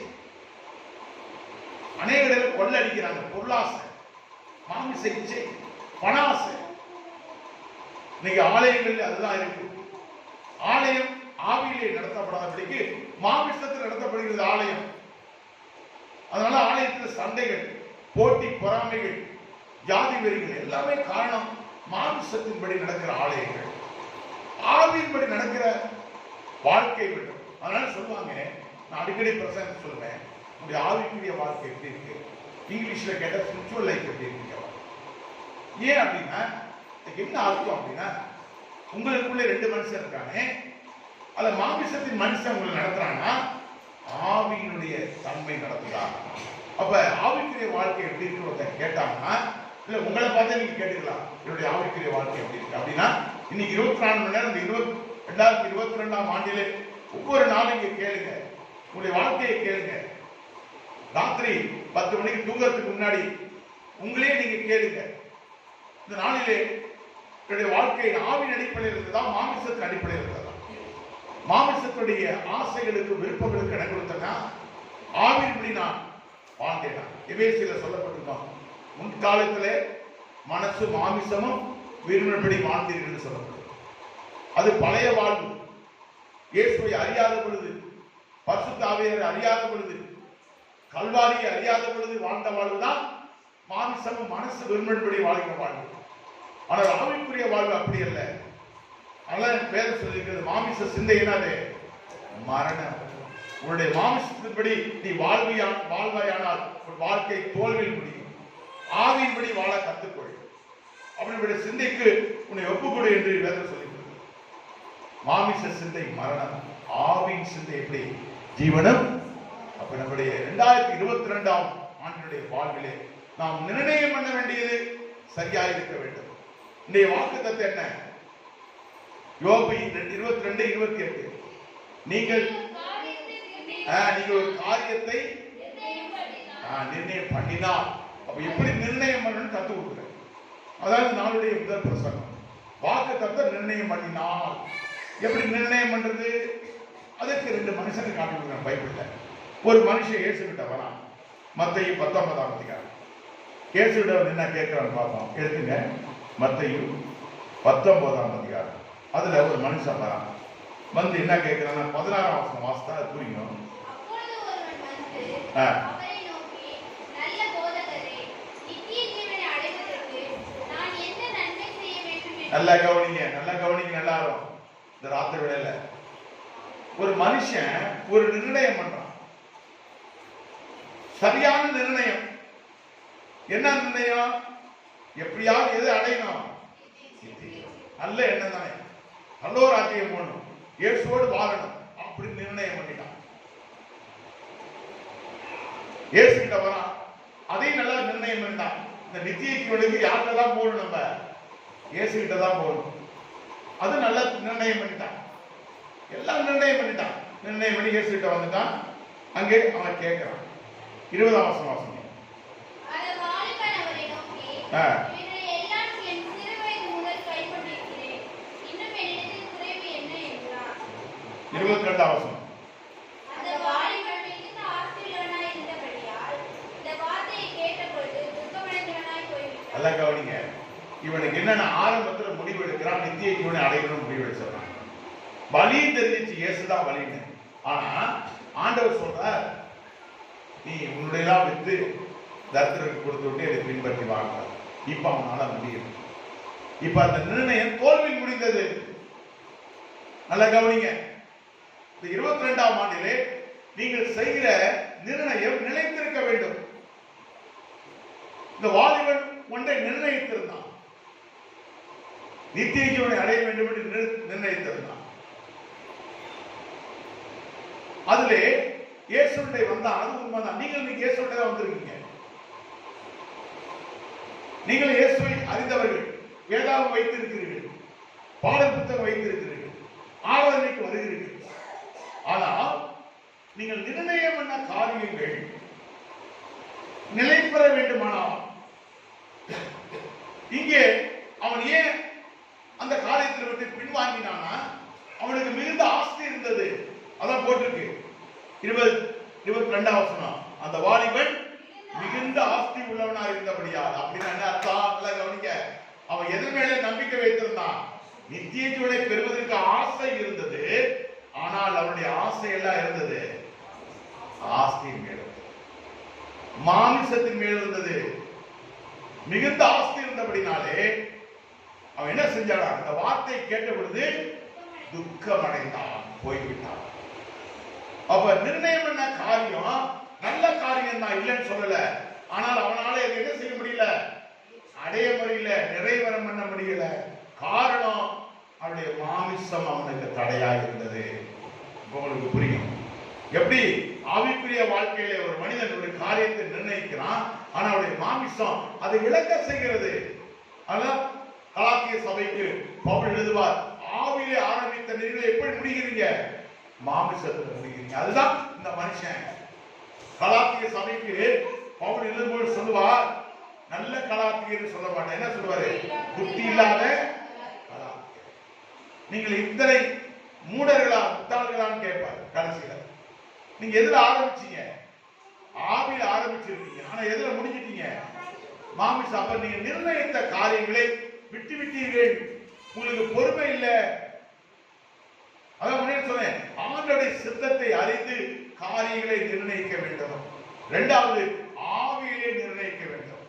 அநேக இடங்களில் கொள்ளடிக்கிறாங்க, பொருளாசை, மாமிச இச்சை, பணாசை. இன்னைக்கு ஆலயங்களில் அதுதான் இருக்கு. ஆலயம் ஆவியிலே நடத்தப்படாதபடிக்கு மாமிசத்தில் நடத்தப்படுகிறது ஆலயம். அதனால ஆலயத்தில் சண்டைகள், போட்டி, பொறாமைகள், ஜாதி வெறிகள் எல்லாமே காரணம் மாமிசத்தின்படி நடக்கிற ஆலயங்கள். ஆவியின்படி நடக்கிற வாழ்க்கை வேண்டும். அதனால சொல்லுவாங்க, நான் அடிக்கடி பிரசங்கம் சொல்லுவேன், உங்களுடைய ஆவிக்குரிய வாழ்க்கை எப்படி இருக்கு? இங்கிலீஷ்ல கேட்ட ஸ்பிரிச்சுவல் லைஃப் எப்படி இருக்கு? ஏன் அப்படின்னா என்ன அர்த்தம் அப்படின்னா, உங்களுக்குள்ள ரெண்டு மனுஷன் இருக்காங்க, அதுல மாமிசத்தின் மனுஷன் உங்களை நடத்துறாங்கன்னா ஆவியினுடைய தன்மை நடத்துதா? அப்ப ஆவிக்குரிய வாழ்க்கை எப்படி இருக்கு கேட்டாங்கன்னா, இல்ல உங்களை பார்த்தா நீங்க கேட்டுக்கலாம், என்னுடைய ஆவிக்குரிய வாழ்க்கை எப்படி இருக்கு அப்படின்னா, இன்னைக்கு 24 மணி நேரம், இந்த 2022ஆம் ஆண்டிலே ஒவ்வொரு நாளும் இங்க கேளுங்க, உங்களுடைய வாழ்க்கையை கேளுங்க. ராத்திரி 10 மணிக்கு தூங்குறதுக்கு முன்னாடி உங்களே நீங்க கேளுங்க, இந்த நாளிலே என்னுடைய வாழ்க்கை ஆவின் அடிப்படையில் இருந்ததா மாமிசத்தின் அடிப்படையில் இருந்ததா? மாமிசத்துடைய ஆசைகளுக்கு விருப்பங்களுக்கு இடம் கொடுத்தனா ஆவின்படி நான் வாழ்ந்தேனா? எபேசியர்ல சொல்லப்பட்டிருக்கோம், முன்காலத்திலே மனசு மாமிசமும் விரும்பினபடி வாழ்ந்தீர்கள் என்று சொல்லப்பட்டது. அது பழைய வாழ்வு. இயேசுவை அறியாத பொழுது, பரிசுத்த ஆவியாரை அறியாத பொழுது, கல்வாரியை அறியாத பொழுது வாழ்ந்த வாழ்வுதான் மாமிசமும் மனசு விரும்பினபடி வாழ்கிற வாழ்வு. ஆனால் ஆவிக்குரிய வாழ்வு அப்படி அல்ல. அதனால வேதம் சொல்லியிருக்கிறது, மாமிச சிந்தை என்னது? மரணம். உன்னுடைய மாமிசத்தின்படி நீ வாழ்வாயானால் உன் வாழ்க்கை தோல்வியில் முடியும். ஆவியின்படி வாழ கத்துக்கொள். அப்படிப்பட்ட சிந்தைக்கு உன்னை ஒப்புக்கொடு என்று வேதம் சொல்லியிருக்கிறது. மாமிச சிந்தை மரணம், ஆவியின் சிந்தை எப்படி? ஜீவனும். அப்ப நம்முடைய 2022ஆம் ஆண்டினுடைய வாழ்விலே நாம் நிர்ணயம் பண்ண வேண்டியது சரியாக இருக்க வேண்டும். இன்றைய வாக்குத்தத்தம் என்ன? யோபு 22:28. நீங்கள் ஒரு காரியத்தை நிர்ணயம் பண்ணினால், அப்ப எப்படி நிர்ணயம் பண்ணணும்னு கத்து கொடுக்குறேன். அதாவது நாளுடைய முதல் பிரசங்கம் வாக்குத்தத்தம் நிர்ணயம் பண்ணினால் எப்படி நிர்ணயம் பண்றது? அதற்கு 2 மனுஷனை காட்டி கொடுக்குறேன் பைபிள்ல. ஒரு மனுஷன் இயேசுகிட்ட வரான். மத்தேயு 19ஆம் அதிகாரம். இயேசுகிட்ட என்ன கேட்கிறான்னு பார்ப்போம். எடுத்துங்க, மத்தேயு 19ஆம் அதிகாரம். அதுல ஒரு மனுஷன் வரான். வந்து என்ன கேட்கிறான்னா 16ஆம் வசனம் வாசித்தா அது புரியும். நல்லா கவனிங்க, நல்லா கவனிங்க எல்லாரும். இந்த ராத்திரி வேளையில ஒரு மனுஷன் ஒரு நிர்ணயம் பண்றான். சரியான நிர்ணயம். என்ன நிர்ணயம்? எப்படியாவது எது அடையணும்? நல்ல எண்ணம் தானே, நல்ல ஒரு ராஜ்யம் போடணும், இயேசுவோடு வாழணும், அப்படி நிர்ணயம் பண்ணிட்டான். இயேசு கிட்ட வரான், அதையும் நல்லா நிர்ணயம் பண்ணிட்டான். இந்த நித்திய ஜீவனுக்கு யார்கிட்ட தான் போகணும்? நம்ம இயேசு கிட்ட தான் போகணும். அது நல்லா நிர்ணயம் பண்ணிட்டான். எல்லாம் நிர்ணயம் பண்ணிட்டான். நிர்ணயம் பண்ணி இயேசு கிட்ட வந்துட்டான். அங்கே அவன் கேட்கிறான். 20ஆம் வசனம் வாசிங்க. 22ஆம் வசனம். நல்லா கவனிங்க. இவனுக்கு என்னன்னா ஆரம்பத்துல முடிவு எடுக்கிறான், நித்திய ஜீவனை அடையணும் முடிவு எடுக்கிறான். வழி தெரிஞ்சிச்சு, இயேசுதான் வழின்னு. ஆனா ஆண்டவர் சொல்றார், நீ உன்னுடைய வித்து தரித்திரருக்கு கொடுத்து விட்டு அதை பின்பற்றி வாங்க. இப்ப அவனால முடியும். இப்ப அந்த நிர்ணயம் தோல்வி முடிந்தது. நல்லா கவனிங்க. இந்த 22ஆம் ஆண்டிலே நீங்கள் செய்கிற நிர்ணயம் நிலைத்திருக்க வேண்டும். இந்த வாலிபன் ஒன்றை நிர்ணயித்திருந்தான், நித்திய ஜீவனை அடைய வேண்டும் என்று நிர்ணயித்திருந்தான். அதிலே இயேசுண்டை வந்தான். அது உண்மைதான். நீங்கள் இன்னைக்கு இயேசுண்டை தான் வந்திருக்கீங்க. நீங்கள் இயேசுவை அறிந்தவர்கள், வேதாகம் வைத்திருக்கிறீர்கள், பாடல் புத்தகம் வைத்திருக்கிறீர்கள், ஆராதனைக்கு வருகிறீர்கள். ஆனால் நீங்கள் நிர்ணயம் பண்ண காரியங்கள் நிலை பெற வேண்டுமானால், இங்கே அவன் ஏன் அந்த காரியத்தில் விட்டு பின்வாங்கினானா? அவனுக்கு மிகுந்த ஆஸ்தி இருந்தது. அதான் போட்டிருக்கு 22ஆம் வசனம். அந்த வாலிபன் மிகுந்த ஆஸ்தி உள்ளவனா இருந்தபடியால். அப்படின்னு என்ன அர்த்தம்? கவனிக்க. அவன் எது மேல நம்பிக்கை வைத்திருந்தான்? நித்திய ஜீவனை பெறுவதற்கு ஆசை இருந்தது. ஆனால் அவனுடைய ஆசை எல்லாம் இருந்தது ஆஸ்தியின் மேல், மாமிசத்தின் மேல் இருந்தது. மிகுந்த ஆஸ்தி இருந்தபடினாலே அவன் என்ன செஞ்சான்? அந்த வார்த்தை கேட்ட பொழுது துக்கம் அடைந்தான், போய்விட்டான். அப்ப நிர்ணயம் பண்ண காரியம் நல்ல காரியம் தான், இல்லைன்னு சொல்லல. ஆனால் அவனால என்ன செய்ய முடியல, அடைய முடியல, நிறைவேற பண்ண முடியல. காரணம் அவனுடைய மாமிசம் அவனுக்கு தடையா இருந்தது. உங்களுக்கு புரியும்? எப்படி ஆவிக்குரிய வாழ்க்கையில ஒரு மனிதன் ஒரு காரியத்தை நிர்ணயிக்கிறான், ஆனா அவருடைய மாமிசம் அதை இழக்க செய்கிறது. அதான் கலாத்திய சபைக்கு பவுல் எழுதுவார், ஆவியிலே ஆரம்பித்த நீங்கள் எப்படி முடிகிறீங்க? மாமிசத்தில் முடிகிறீங்க. அதுதான் இந்த மனுஷன். கலாத்திய சபைக்கு பவுல் எழுதும்போது சொல்லுவார், நல்ல கலாத்தியர் சொல்ல மாட்டேன், என்ன சொல்லுவாரு? புத்தி இல்லாத கலாத்தியர். நீங்கள் இத்தனை மூடர்களா முட்டாள்களான்னு கேட்பார். கடைசியில நீங்க எதுல ஆரம்பிச்சீங்க? ஆவியில ஆரம்பிச்சிருக்கீங்க, ஆனா எதுல முடிஞ்சிட்டீங்க? மாமிசம். அப்ப நீங்க நிர்ணயித்த காரியங்களை விட்டு விட்டீர்கள். உங்களுக்கு பொறுமை இல்லை. அதான் முன்னே சொன்னேன், ஆண்டவருடைய சித்தத்தை அறிந்து காரியங்களை நிர்ணயிக்க வேண்டும். இரண்டாவது, ஆவியிலே நிர்ணயிக்க வேண்டும்.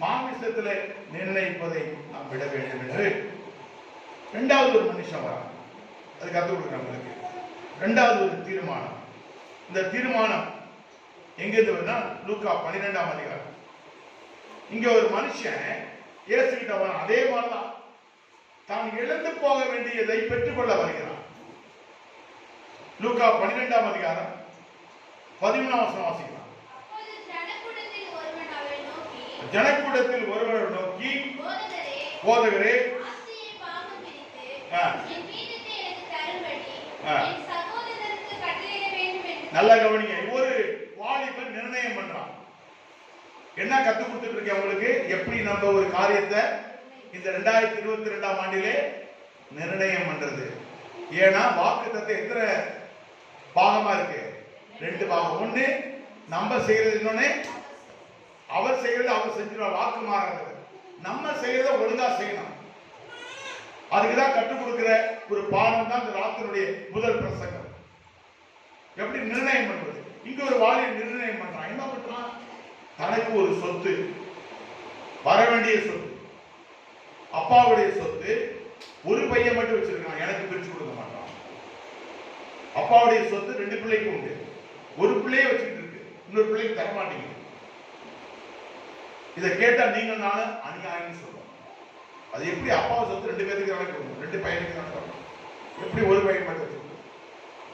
மாமிசத்துல நிர்ணயிப்பதை நாம் விட வேண்டும் என்று இரண்டாவது ஒரு மனுஷன் வர, அது கத்து கொடுக்க. இரண்டாவது ஒரு தீர்மானம். இந்த தீர்மானம் எங்கிருந்து வருதுன்னா லூக்கா 12ஆம் அதிகாரம். இங்க ஒரு மனுஷன் இயேசு கிட்ட வர, அதே மாதிரிதான் தான் இழந்து போக வேண்டியதை பெற்றுக்கொள்ள வருகிறான். லூக்கா 12ஆம் அதிகாரம் 13ஆம் வசனம் வாசிக்கலாம். ஜனக்கூடத்தில் ஒருவர் நோக்கி, போதகரே, நல்ல கவனிங்க. ஒரு வாலிபன் நிர்ணயம் பண்றான். என்ன கத்து கொடுத்துட்டு இருக்கேன் உங்களுக்கு, எப்படி நம்ம ஒரு காரியத்தை இந்த 2022ஆம் ஆண்டிலே நிர்ணயம் பண்றது. ஏன்னா வாக்குத்தத்தம் எத்தனை பாகமா இருக்கு? 2 பாகம். ஒண்ணு நம்ம செய்யறது, இன்னொன்னு அவர் செய்யறது. அவர் செஞ்சிருவார், வாக்கு மாறுறது. நம்ம செய்யறத ஒழுங்கா செய்யணும். அதுக்குதான் கற்றுக் கொடுக்கிற ஒரு பாடம் தான் இந்த ராத்திரியுடைய முதல் பிரசங்கம். எப்படி நிர்ணயம் பண்றது. இங்க ஒரு வாலியை நிர்ணயம் பண்றான். என்ன பண்றான்? தனக்கு ஒரு சொத்து, வர வேண்டிய சொத்து, அப்பாவுடைய சொத்து. ஒரு பையன் மட்டும் வச்சிருக்கான், எனக்கு பிரிச்சு கொடுக்க மாட்டான். அப்பாவுடைய சொத்து 2 பிள்ளைக்கு உண்டு. ஒரு பிள்ளைய வச்சுட்டு இருக்கு, இன்னொரு பிள்ளைக்கு தர மாட்டேங்குது. இதை கேட்டா நீங்கள் நானும் அநியாயம் சொல்றோம். அது எப்படி அப்பாவை சொத்து 2 பேருக்கு கணக்கு, 2 பையனுக்கு கணக்கு, எப்படி ஒரு பையன் மட்டும் வச்சிருக்கு?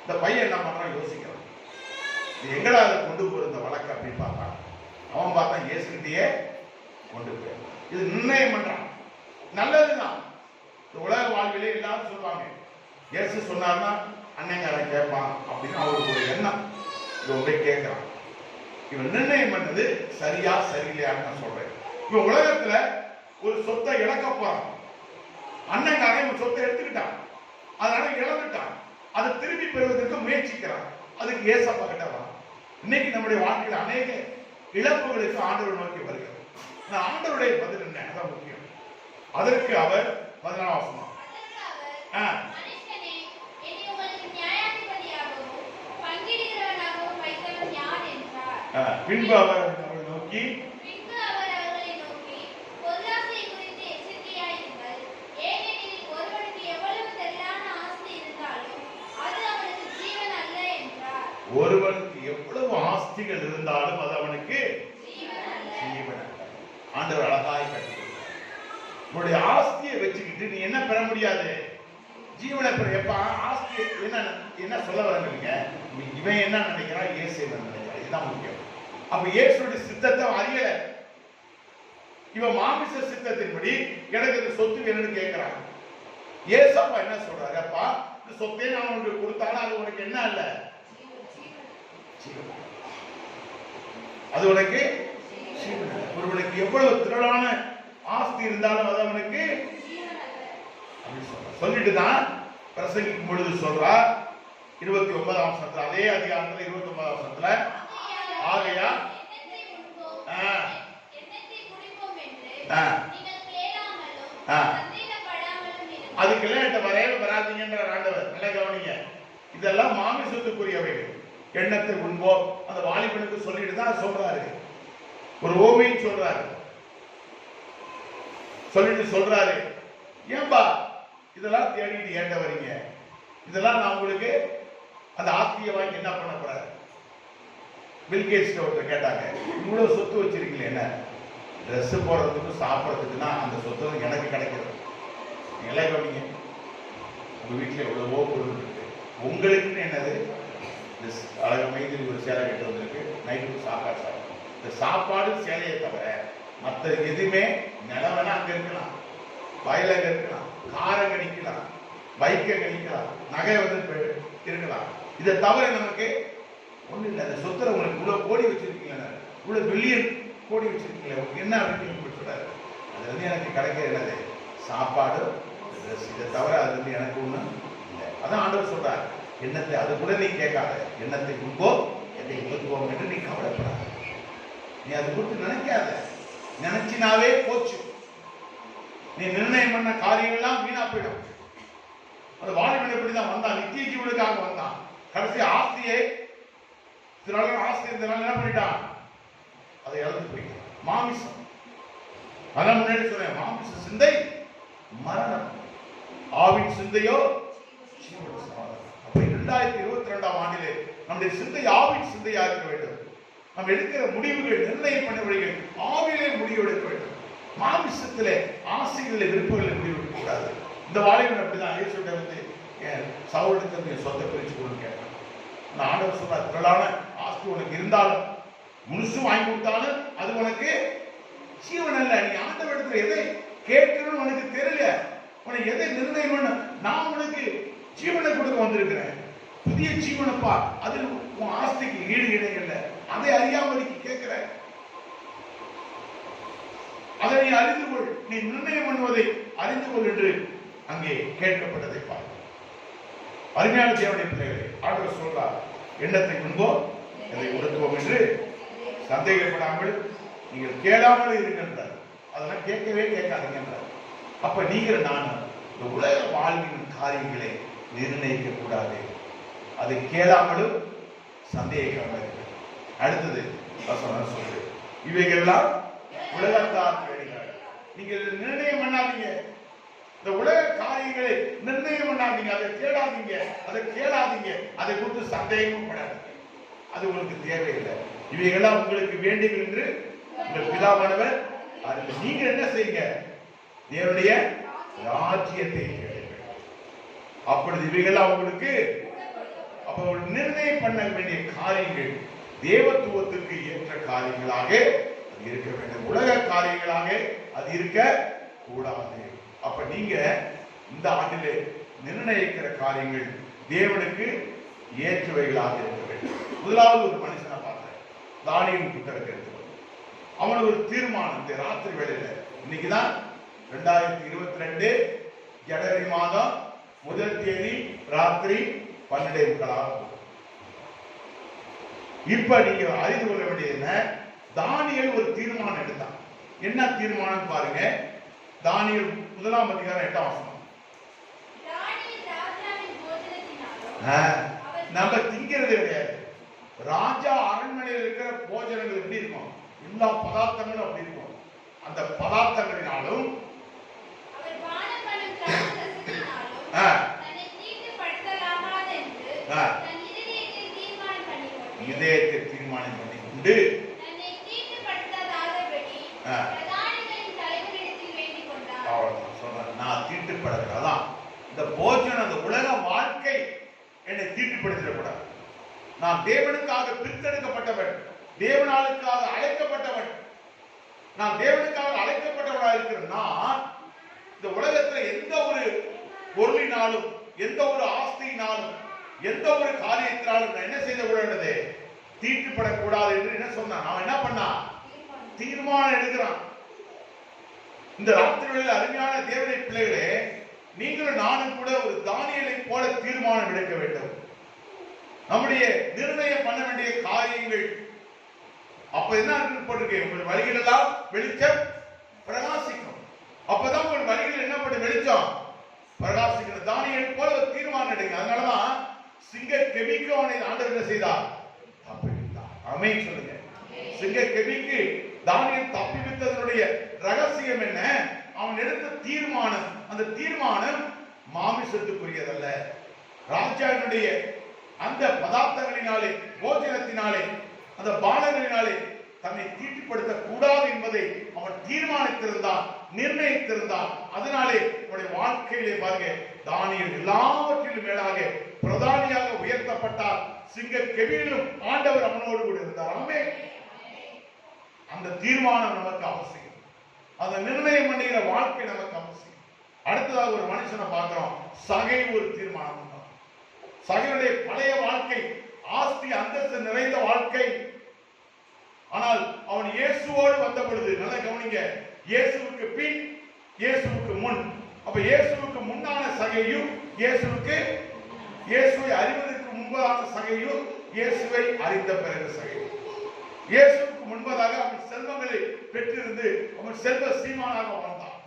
இந்த பையன் என்ன பண்றான் யோசிக்கிறான். இது எங்கடா அதை கொண்டு போற இந்த வழக்கு அப்படின்னு பார்த்தான். அவன் பார்த்தான் இயேசுகிட்டயே கொண்டு போய் இது நிர்ணயம் பண்றான். நல்லதுதான். இந்த உலக வாழ்விலே எல்லாரும் சொல்லுவாங்க, இயேசு சொன்னார்னா அண்ணங்காரன் கேட்பான் அப்படின்னு அவருக்கு ஒரு எண்ணம். இவன் போய் கேட்கிறான். இவன் நிர்ணயம் பண்ணது சரியா சரியில்லையான்னு நான் சொல்றேன். இவன் உலகத்துல ஒரு சொத்தை இழக்க போறான். அண்ணங்காரன் இவன் சொத்தை எடுத்துக்கிட்டான், அதனால இழந்துட்டான். அதை திரும்பி பெறுவதற்கு முயற்சிக்கிறான். அதுக்கு ஏசப்பா கிட்ட வரான். இன்னைக்கு நம்முடைய வாழ்க்கையில் அநேக இழப்புகளுக்கு ஆண்டவர் நோக்கி வருகிறார். ஆண்டவருடைய பதில் என்ன? அதான் முக்கியம். அதற்கு அவர் 14ஆம் வசனம், பின்பு அவர் நோக்கி, ஒருவனுக்கு எவ்வளவு ஆஸ்திகள் இருந்தாலும் அது அவனுக்கு ஜீவன். ஆண்டவர் அழகாய் கற்றுக்கிறார். உன்னுடைய ஆஸ்தியை வச்சுக்கிட்டு நீ என்ன பெற முடியாது? ஜீவனை பெற. எப்ப ஆஸ்தி என்ன சொல்ல வரீங்க? இவன் என்ன நினைக்கிறான், இயேசு என்ன நினைக்கிறான், இதுதான் முக்கியம். அப்ப இயேசுடைய சித்தத்தை அறியல. இவன் மாமிச சித்தத்தின்படி எனக்கு இந்த சொத்து வேணும்னு கேட்கிறான். ஏசப்பா என்ன சொல்றாரு? அப்பா, இந்த சொத்தை நான் உனக்கு கொடுத்தாலும் அது உனக்கு என்ன அல்ல, அது உனக்கு ஒருவனுக்கு எவ்வளவு திரளான ஆஸ்தி இருந்தாலும் அது அவனுக்கு சொல்லிட்டு தான் பிரசங்கிக்கும் பொழுது சொல்றா. 29ஆம் வசனத்துல, அதே அதிகாரத்துல 29ஆம் வசனத்துல, ஆகையா அதுக்கெல்லாம் என்கிட்ட வரவே வராதீங்கன்ற ஆண்டவர். நல்ல கவனிங்க. இதெல்லாம் மாமிசத்துக்குரியவைகள். எண்ணத்தை உண்போம் அந்த வாலிபனுக்கு சொல்லிட்டு தான் சொல்றாரு. ஒரு ஓமையை சொல்றாரு. சொல்லிட்டு சொல்றாரு, ஏன்பா இதெல்லாம் தேடிட்டு ஏண்ட வரீங்க? இதெல்லாம் நான் உங்களுக்கு அந்த ஆஸ்தியை வாங்கி என்ன பண்ண போறாரு? பில்கேட்ஸ் ஒருத்தர் கேட்டாங்க, இவ்வளவு சொத்து வச்சிருக்கீங்களே, என்ன ட்ரெஸ் போடுறதுக்கு சாப்பிட்றதுக்குன்னா அந்த சொத்து எனக்கு கிடைக்கிறது. எல்லாம் கவனிங்க. உங்க வீட்டுல எவ்வளவோ பொருள் இருக்கு, உங்களுக்குன்னு என்னது? அழகு மைதில் ஒரு சேலை கட்டு வந்திருக்கு, நைட்டு சாப்பாடு சாப்பிடும். இந்த சாப்பாடு சேலையை தவிர மற்ற எதுவுமே நிலவனா அங்க இருக்கலாம், வயல அங்க இருக்கலாம், காரை கணிக்கலாம், பைக்கை கணிக்கலாம், நகை வந்து இருக்கலாம். இதை தவிர நமக்கு ஒண்ணு இல்லை. அந்த சொத்துல உங்களுக்கு இவ்வளவு கோடி வச்சிருக்கீங்களா, இவ்வளவு பில்லியன் கோடி வச்சிருக்கீங்களா, உங்களுக்கு என்ன அப்படின்னு சொல்றாரு. அது வந்து எனக்கு கிடைக்கிற என்னது? சாப்பாடு, ட்ரெஸ். இதை தவிர அது வந்து எனக்கு ஒண்ணு இல்லை. அதான் ஆண்டவர் சொல்றாரு, எண்ணத்தை அது கூட நீ கேட்காத, எண்ணத்தை உண்போம் எதை உண்போம் என்று நீ கவலைப்படாத. நீ அதை குறித்து நினைக்காத. நினைச்சினாவே போச்சு. நீ நிர்ணயம் பண்ண காரியங்கள்லாம் வீணா போயிடும். அந்த வாலிபன் எப்படிதான் வந்தான்? நித்திய ஜீவனுக்காக வந்தான். கடைசி ஆஸ்தியை ஆஸ்தி இருந்தனால என்ன பண்ணிட்டான்? அதை இழந்து போயிட்டான். மாமிசம். அதான் முன்னாடி சொல்றேன், மாமிச சிந்தை மரணம், ஆவின் சிந்தையோ ஜீவன் சமாதானம். அப்ப 2022ஆம் ஆண்டிலே நம்முடைய சிந்தை ஆவின் சிந்தையாக இருக்க வேண்டும். நம்ம எடுக்கிற முடிவுகள், நிர்ணயம் பண்ண வழிகள் ஆவிலே முடிவு எடுக்க வேண்டும். மாமிசத்திலே ஆசைகளிலே விருப்பங்களில் முடிவு எடுக்க கூடாது. இந்த வாலிபன் அப்படிதான் இயேசுவிட்ட வந்து சவுலுக்கு சொத்தை பிரிச்சு கொடுன்னு கேட்டான். ஆண்டவர் சொல்றார், திரளான ஆஸ்தி ஆஸ்தி உனக்கு இருந்தாலும் முழுசு வாங்கி கொடுத்தாலும் அது உனக்கு ஜீவன் அல்ல. நீ ஆண்டவரிடத்துல எதை கேட்கணும்னு உனக்கு தெரியல, உனக்கு எதை நிர்ணயம் பண்ண, நான் உனக்கு ஜீவனை கொடுக்க வந்திருக்கிறேன், புதிய ஜீவனப்பா, அது உன் ஆஸ்திக்கு ஈடு இணையல்ல, அதை அறியாமலுக்கு கேட்கிற, அதை நீ அறிந்து கொள், நீ நிர்ணயம் பண்ணுவதை அறிந்து கொள் என்று அங்கே கேட்கப்பட்டதை பார்க்க. அருமையான தேவனுடைய பிள்ளைகளே, ஆண்டவர் சொல்றார், எண்ணத்தை முன்போ அதை உணர்த்துவோம் என்று சந்தேகப்படாமல் நீங்கள் கேளாமல் இருக்கின்றார். அதெல்லாம் கேட்கவே கேட்காதீங்கன்றார். அப்ப நீங்கள் நான் இந்த உலக வாழ்வின் காரியங்களை நிர்ணயிக்க கூடாது, அதை கேளாமலும் சந்தேகிக்காமல் இருக்க. அடுத்தது சொல்றது, இவைகள்லாம் உலகத்தார் கேடுகள். நீங்கள் நிர்ணயம் பண்ணாதீங்க, இந்த உலக காரியங்களை நிர்ணயம் பண்ணாதீங்க, அதை தேடாதீங்க, அதை கேளாதீங்க, அதை குறித்து சந்தேகமும் படாதீங்க, அது உங்களுக்கு தேவையில்லை. இவைகளாம் உங்களுக்கு வேண்டும் என்று உங்கள் பிதாவானவர் அறிந்து. நீங்க என்ன செய்யுங்க, தேவனுடைய ராஜ்யத்தை கேளுங்கள், அப்பொழுது இவைகளாம் உங்களுக்கு. அப்ப நிர்ணயம் பண்ண வேண்டிய காரியங்கள் தேவத்துவத்துக்கு ஏற்ற காரியங்களாக இருக்க வேண்டும், உலக காரியங்களாக அது இருக்க கூடாது. அப்ப நீங்க இந்த ஆண்டிலே நிர்ணயிக்கிற காரியங்கள் தேவனுக்கு ஏற்றவைகளாக இருக்க வேண்டும். முதலாவது ஒரு மனுஷனை பார்த்தேன், தானியேல் புத்தகத்தை எடுத்து அவனுக்கு ஒரு தீர்மானத்தை ராத்திரி வேளையில, இன்னைக்குதான் 2022 ஜனவரி மாதம் 1 தேதி ராத்திரி 12:30. இப்ப நீங்க அறிந்து கொள்ள வேண்டியது என்ன, தானியேல் ஒரு தீர்மானம் எடுத்தான். என்ன தீர்மானம் பாருங்க, தானியேல் 1 அதிகாரம் 8 வசனம். நம்ம திங்கிறது கிடையாது, ராஜா அரண்மனையில் இருக்கிற போஜனங்கள் எப்படி இருக்கும், எல்லா பதார்த்தங்களும் அப்படி இருக்கும். அந்த பதார்த்தங்களினாலும் இதயத்தை தீர்மானம் பண்ணி கொண்டு நான் தீட்டுப்படுகிறதான் இந்த போஜனம், அந்த உலக வாழ்க்கை என்னை தீட்டுப்படுத்திடக்கூடாது. நான் தேவனுக்காக பிரித்தெடுக்கப்பட்டவன், தேவனாளுக்காக அழைக்கப்பட்டவன், நான் தேவனுக்காக அழைக்கப்பட்டவனாக இருக்கிறேன்னா இந்த உலகத்துல எந்த ஒரு பொருளினாலும், எந்த ஒரு ஆஸ்தியினாலும், எந்த ஒரு காரியத்தினாலும் நான் என்ன செய்த கூடாது, தீட்டுப்படக்கூடாது என்று என்ன சொன்னான். அவன் என்ன பண்ணா, தீர்மானம் எடுக்கிறான். இந்த ராத்திரிகளில் அருமையான தேவனுடைய பிள்ளைகளே, நீங்களும் நானும் கூட ஒரு தானியேலை போல தீர்மானம் எடுக்க வேண்டும். நம்முடைய நிர்ணயம் பண்ண வேண்டிய காரியங்கள். அப்ப என்ன போட்டிருக்கேன், உங்கள் வழிகள் எல்லாம் வெளிச்சம் பிரகாசிக்கும். அப்பதான் உங்கள் வழிகள் என்ன பண்ண வெளிச்சம் பிரகாசிக்கணும். தானியேல் போல ஒரு தீர்மானம் எடுங்க. அதனாலதான் சிங்க கெபிக்கு அவனை ஆண்டவர் என்ன செய்தார், தப்பிவித்தார். ஆமென் சொல்லுங்க. சிங்க கெபிக்கு தானியேல் தப்பிவித்ததனுடைய ரகசியம் என்ன, அவன் எடுத்த தீர்மானம். அந்த தீர்மானம் மாமிசத்துக்குரியதல்ல, ராஜாவினுடைய அந்த பதார்த்தங்களினாலே, போஜனத்தினாலே, அந்த பானங்களினாலே தன்னை தீட்டுப்படுத்த கூடாது என்பதை அவன் தீர்மானித்திருந்தான், நிர்ணயித்திருந்தான். அதனாலே அவனுடைய வாழ்க்கையிலே பாருங்க, தானியேல் எல்லாவற்றிலும் மேலாக பிரதானியாக உயர்த்தப்பட்டார். சிங்க கெபியிலும் ஆண்டவர் அவனோடு கூட இருந்தார். ஆமென். அந்த தீர்மானம் நமக்கு அவசியம், அந்த நிர்ணயம் பண்ணுகிற வாழ்க்கை நமக்கு அவசியம். அடுத்ததாக ஒரு மனுஷனை பார்க்கிறோம், சகை ஒரு தீர்மானம். சகையுடைய பழைய வாழ்க்கை ஆஸ்தி அந்தஸ்து நிறைந்த வாழ்க்கை. ஆனால் அவன் இயேசுவோடு வந்த பொழுது, நல்ல கவனிங்க, இயேசுவுக்கு பின் இயேசுவுக்கு முன். அப்ப இயேசுவுக்கு முன்னான சகையும், இயேசுவை அறிவதற்கு முன்பதான சகையும், இயேசுவை அறிந்த பிறகு சகையும். இயேசுவுக்கு முன்பதாக அவன் செல்வங்களை பெற்றிருந்து அவன் செல்வ சீமானாக வாழ்ந்தான்.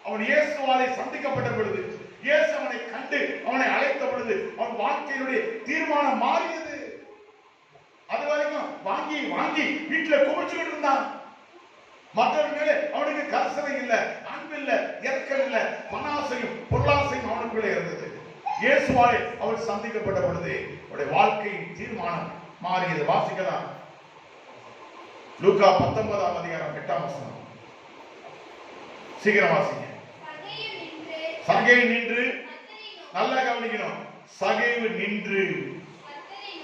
அவன் இயேசுவாலே சந்திக்கப்பட்ட பொழுது, இயேசு அவனை கண்டு அவனை அழைத்த பொழுது அவன் வாழ்க்கையினுடைய தீர்மானம் மாறியது. அது வரைக்கும் வாங்கி வாங்கி வீட்டுல குமிச்சுக்கிட்டு இருந்தான். மற்றவர்கள் மேலே அவனுக்கு கரிசனை இல்ல, அன்பு இல்ல, இரக்கம் இல்ல, பணாசையும் பொருளாசையும் அவனுக்குள்ளே இருந்தது. இயேசுவாலே அவன் சந்திக்கப்பட்ட பொழுது அவருடைய வாழ்க்கையின் தீர்மானம் மாறியது. வாசிக்கலாம், லூக்கா 19 அதிகாரம் 8 வசனம். சீக்கிரம் வாசிங்க. சகை நின்று, நல்லா கவனிக்கணும், சகைவு நின்று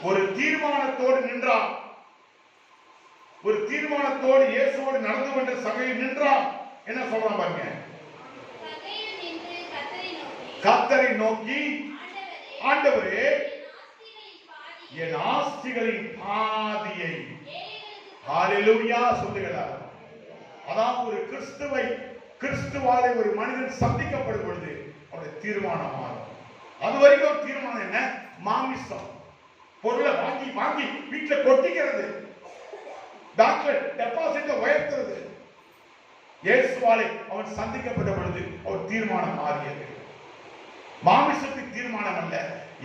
ஒரு தீர்மானத்தோடு நின்றான். ஒரு தீர்மானத்தோடு இயேசுவோடு நடந்து கொண்ட சகையு நின்றான். என்ன சொல்றான் பாருங்க, கர்த்தரை நோக்கி ஆண்டவரே என் ஆஸ்திகளின் பாதியை ஹalleluya சொல்லுகிறார். அதாவது ஒரு கிறிஸ்துவாலே ஒரு மனிதன் சந்திக்கப்படும் பொழுது அவருடைய தீர்மானம் மாறும். அது வரைக்கும் ஒரு தீர்மானம் என்ன, மாமிசம் பொருளை வாங்கி வாங்கி வீட்டுல கொட்டிக்கிறது, டாக்டர் டெபாசிட்டை உயர்த்துறது. இயேசுவாலே அவன் சந்திக்கப்பட்ட பொழுது அவர் தீர்மானம் மாறியது. மாமிசத்துக்கு தீர்மானம் அல்ல,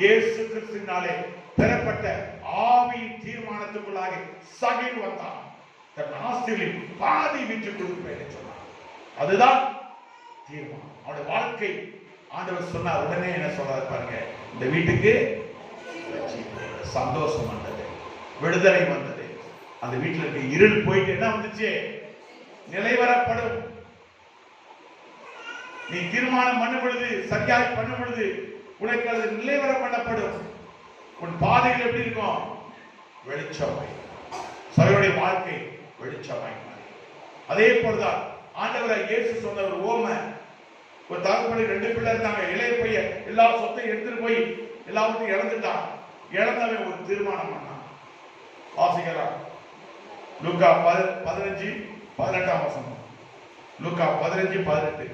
இயேசு கிறிஸ்துவினாலே பெறப்பட்ட ஆவியின் தீர்மானத்துக்குள்ளாக சகைவு வந்தான். தன் ஆஸ்திகளில் பாதி விற்று கொடுப்பேன் சொன்னான். அதுதான் தீர்மானம். அவனுடைய வாழ்க்கை ஆண்டவர் சொன்ன உடனே என்ன சொல்றாரு பாருங்க, இந்த வீட்டுக்கு சந்தோஷம் வந்தது, விடுதலை வந்தது. அந்த வீட்டில் இருக்க இருள் போயிட்டு என்ன வந்துச்சு, நிலைவரப்படும். நீ தீர்மானம் பண்ணும் பொழுது, சரியாய் பண்ணும் பொழுது உனக்கு அது நிலைவர பண்ணப்படும். உன் பாதைகள் எப்படி இருக்கும், வெளிச்சமாய். சகையுடைய வாழ்க்கை வெளிச்சமாய். அதே போலதான் ஆண்டவராய் இயேசு சொன்ன ஒரு ஓமை. ஒரு தகப்பனுக்கு 2 பிள்ளை இருந்தாங்க. இளைய பையன் எல்லா சொத்தையும் எடுத்துட்டு போய் எல்லாத்தையும் இழந்துட்டான். இழந்தவன் ஒரு தீர்மானம் பண்ணான். வாசிக்கலாம் லூக்கா 15:18 வசனம். லூக்கா 15:18.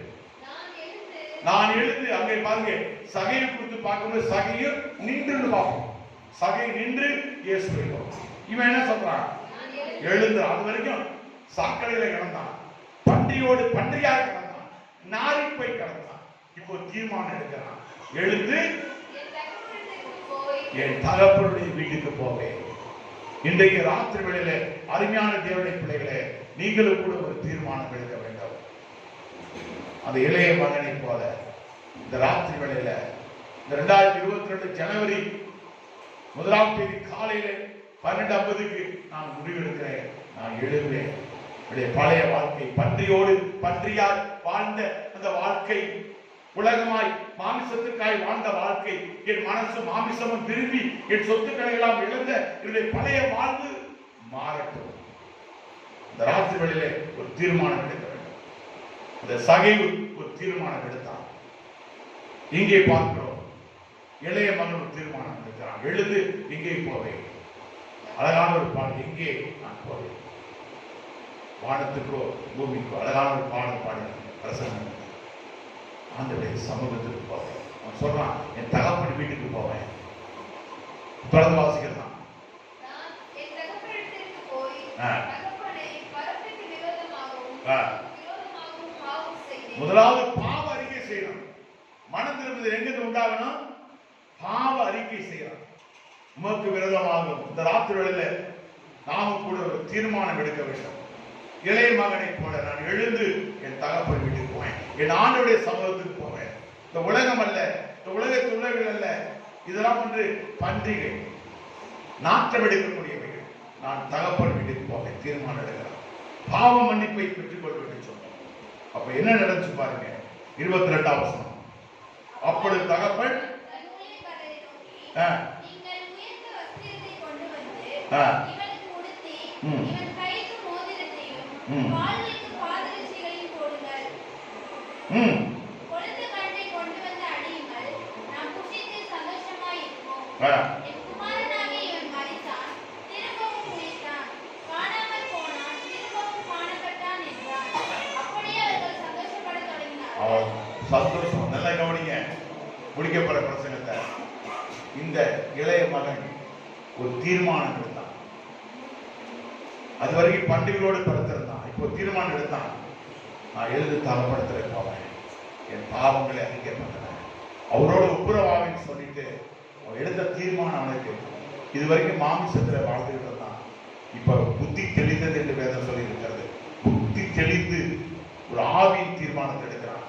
நான் எழுந்து, அங்கே பாருங்க, சகையை குறித்து பார்க்கும்போது சகையை நின்று பார்ப்போம். சகை நின்று இயேசுவை இவன் என்ன சொல்றான், எழுந்து. அது வரைக்கும் சாக்கடையில கிடந்தான், பன்றியோடு பன்றியாக கிடந்தான், நாரி போய் கிடந்தான். இப்போ தீர்மானம் எடுக்கிறான், எழுந்து என் தகப்பனுடைய வீட்டுக்கு போவேன். இன்றைக்கு ராத்திரி வேளையில அருமையான தேவனுடைய பிள்ளைகளே, நீங்களும் கூட ஒரு தீர்மானம் எடுக்க வேண்டும். அந்த இளைய மகனை போல இந்த ராத்திரி வேளையில, இந்த 2022 ஜனவரி 1ஆம் தேதி காலையில 12:50க்கு நான் முடிவெடுக்கிறேன். நான் எழுதுவேன். பழைய வாழ்க்கை, பன்றியோடு பன்றியாய் வாழ்ந்த அந்த வாழ்க்கை, உலகமாய் மாமிசத்துக்காய் வாழ்ந்த வாழ்க்கை, என் மனசு மாமிசமும் விரும்பி என் சொத்துக்களை எல்லாம் இழந்த என்னுடைய பழைய வாழ்வு மாறட்டும். இந்த ராத்திரி வேளையிலே ஒரு தீர்மானம் எடுக்க வேண்டும். இந்த சகைவு ஒரு தீர்மானம் எடுத்தான். இங்கே பார்க்கிறோம், இளைய மகன் ஒரு தீர்மானம் எடுக்கிறான், எழுந்து இங்கே போவேன். அழகான ஒரு பாடல், இங்கே நான் போவேன். வானத்துக்கோ பூமிக்கோ அழகான ஒரு பாடல் பாடு பிரசங்கம். ஆண்டவருடைய சமூகத்துக்கு போவேன். அவன் சொல்றான், என் தகப்பன் வீட்டுக்கு போவேன். தொடர்ந்து வாசிக்கிறான். முதலாவது பாவ அறிக்கை செய்யணும். மனம் திரும்புதல் எங்கிருந்து உண்டாகணும், பாவ அறிக்கை செய்யணும். உமக்கு விரோதமாகும். இந்த ராத்திரி வேளையில நாம கூட ஒரு தீர்மானம் எடுக்க வேண்டும். இளைய மகனை போல நான் எழுந்து என் தகப்பன் வீட்டுக்கு போவேன், என் ஆண்டவருடைய சமூகத்துக்கு போவேன். இந்த உலகம் அல்ல, இந்த உலக துளைகள் அல்ல, இதெல்லாம் ஒன்று பன்றிகை, நாட்டம் எடுக்கக்கூடியவைகள். நான் தகப்பன் வீட்டுக்கு போவேன், தீர்மானம் எடுக்கிறேன். பாவ மன்னிப்பை பெற்றுக் கொள்வேன் சொன்னோம். அப்ப என்ன நடந்துச்சு பாருங்க, 22ஆம் வசனம். அப்பொழுது தகப்பன் சந்தோஷம். நல்லா கவனிங்க, முடிக்கப்பட பிரசங்கத்தை. இந்த இளைய மகன் ஒரு தீர்மானம் எடுத்தான். அது வரைக்கும் பண்டிகையோடு படுத்திருந்தான். இப்போ தீர்மானம் எடுத்தான், நான் எழுது தரப்படுத்த போவேன், என் பாவங்களை அறிக்கைப்பட்டன, அவரோட ஒப்புரவாவின்னு சொல்லிட்டு அவன் எடுத்த தீர்மானம் அவனுக்கு. இது வரைக்கும் மாமிசத்துல வாழ்ந்துகிட்டு இருந்தான். இப்ப புத்தி தெளிந்தது என்று வேதம் சொல்லி இருக்கிறது. புத்தி தெளிந்து ஒரு ஆவியின் தீர்மானத்தை எடுக்கிறான்.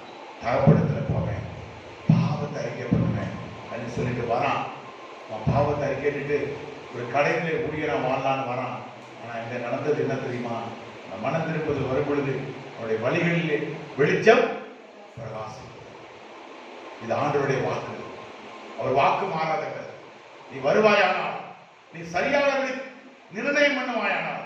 தரப்படுத்தல போவேன், பாவத்தை அறிக்கை பண்ணுவேன் அப்படின்னு சொல்லிட்டு வரான். அவன் பாவத்தை அறிக்கைட்டு ஒரு கடையிலே ஊழியரா வாழலான்னு வரான். ஆனா இங்க நடந்தது என்ன தெரியுமா, மனம் திருப்பது வரும் பொழுது அவருடைய வழிகளிலே வெளிச்சம் பிரகாசம். இது ஆண்டவருடைய வாக்கு. அவர் வாக்கு மாறாதவர். நீ வருவாயானால், நீ சரியானவரை நிர்ணயம் பண்ணுவாயானால்,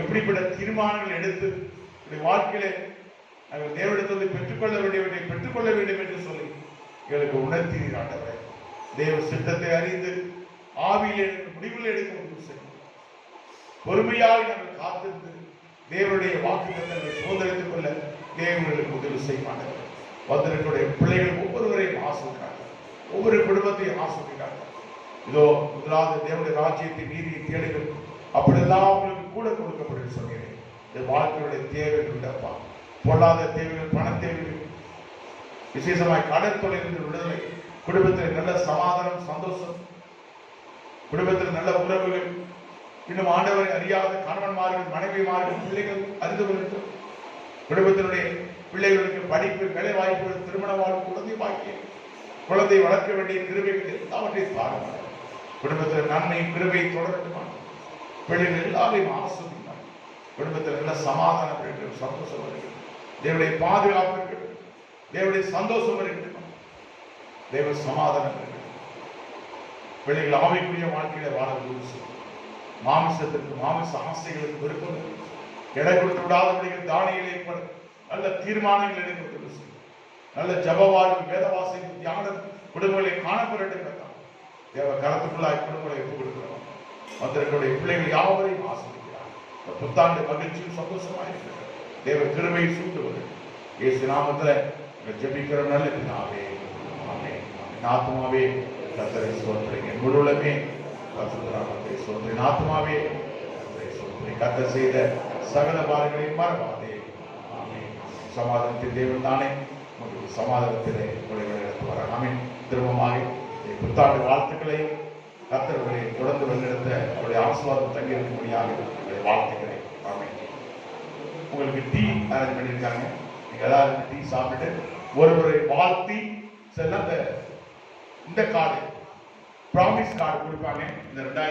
எப்படிப்பட்ட தீர்மானங்கள் எடுத்து வாழ்க்கையிலே நாங்கள் தேவனிடத்தில் பெற்றுக்கொள்ள வேண்டியவற்றை பெற்றுக்கொள்ள வேண்டும் என்று சொல்லி எங்களுக்கு உணர்த்தீர் ஆண்டவரே. தேவ சித்தத்தை அறிந்து ஆவியிலே முடிவில் எடுக்க முடிவு செய்யும். பொறுமையாக நாங்கள் காத்திருந்து தேவனுடைய வாக்குத்தத்தங்களை சுதந்திரித்துக் கொள்ள தேவர்களுக்கு உதவி செய்வார்கள். வந்திருக்கிற பிள்ளைகள் ஒவ்வொருவரையும் ஆசிர்கிறார்கள், ஒவ்வொரு குடும்பத்தையும் ஆசிர்கிறார்கள். இதோ முதலாவது தேவனுடைய ராஜ்யத்தை நீதியை தேடுகள், அப்படியெல்லாம் அவங்களுக்கு கூட கொடுக்கப்படும் சொன்னேன். இந்த வாழ்க்கையுடைய தேவைகள் உண்டப்பா, பொருளாதார தேவைகள், பண தேவைகள், விசேஷமாய் கடன் தொழிலிருந்து விடுதலை, குடும்பத்தில் நல்ல சமாதானம், சந்தோஷம், குடும்பத்தில் நல்ல உறவுகள், இன்னும் ஆண்டவரை அறியாத கணவன்மார்கள், மனைவிமார்கள், பிள்ளைகள் அறிந்து கொள்ளட்டும். குடும்பத்தினுடைய பிள்ளைகளுக்கு படிப்பு, வேலை வாய்ப்புகள், திருமண வாழ்வு, குழந்தை பாக்கியம், குழந்தை வளர்க்க வேண்டிய கிருபைகள் எல்லாவற்றையும் பாருங்கள். குடும்பத்தில் நன்மை கிருபை தொடரட்டுமா, பிள்ளைகள் எல்லாரையும் ஆசிர்வதிப்பார். குடும்பத்தில் நல்ல சமாதானம் வேண்டும், சந்தோஷம் வேண்டும், தேவனுடைய பாதுகாப்பு இருக்கட்டும், தேவனுடைய சந்தோஷம் இருக்கட்டும், தேவ சமாதானம் இருக்கட்டும். பிள்ளைகள் ஆவிக்குரிய வாழ்க்கையில வாழ உதவி, மாமிசத்திற்கு மாமிச ஆசைகளுக்கு விருப்பம் எடை கொடுத்து விடாதபடிகள் தானியங்களை நல்ல தீர்மானங்கள் எடுக்க நல்ல ஜப வாழ்வு, வேத வாசிப்பு, தியானம் குடும்பங்களை காணப்படட்டும். தேவ கரத்துக்குள்ளாய் குடும்பங்களை ஒப்புக் கொடுக்கிறோம். வந்திருக்கிற பிள்ளைகள் யாவரையும் ஆசிரிக்கிறார். புத்தாண்டு மகிழ்ச்சியும் சந்தோஷமாக இருக்கிறது. தேவ கிருபையை சூட்டுவது இயேசு நாமத்தில் ஜெபிக்கிற நல்ல பிதாவே, ஆமென். ஆத்துமாவே கர்த்தரை ஸ்தோத்திரிங்க, என் முழுவதுமே கர்த்தரை ஸ்தோத்திரிங்க. ஆத்துமாவே கர்த்தரை ஸ்தோத்திரிங்க. கர்த்தர் செய்த சகல பாரங்களையும் மறவாதே. ஆமென். சமாதானத்தின் தேவன் தானே உங்களுக்கு சமாதானத்திலே உங்களை வழிநடத்துவார். ஆமென். திரும்பமாக புத்தாண்டு வாழ்த்துக்களையும் கர்த்தர்களை தொடர்ந்து வழிநடத்த அவருடைய ஆசீர்வாதம் தங்கி இருக்கும்படியாக உங்களுடைய வாழ்த்துக்கிறேன். ஆமென். உங்களுக்கு டீ அரேஞ்ச் பண்ணியிருக்காங்க. நீங்க எல்லாரும் டீ சாப்பிட்டு ஒருவரை வாழ்த்தி செல்ல இந்த கார்டு, ப்ராமிஸ் கார்டு கொடுப்பாங்க. இந்த 2000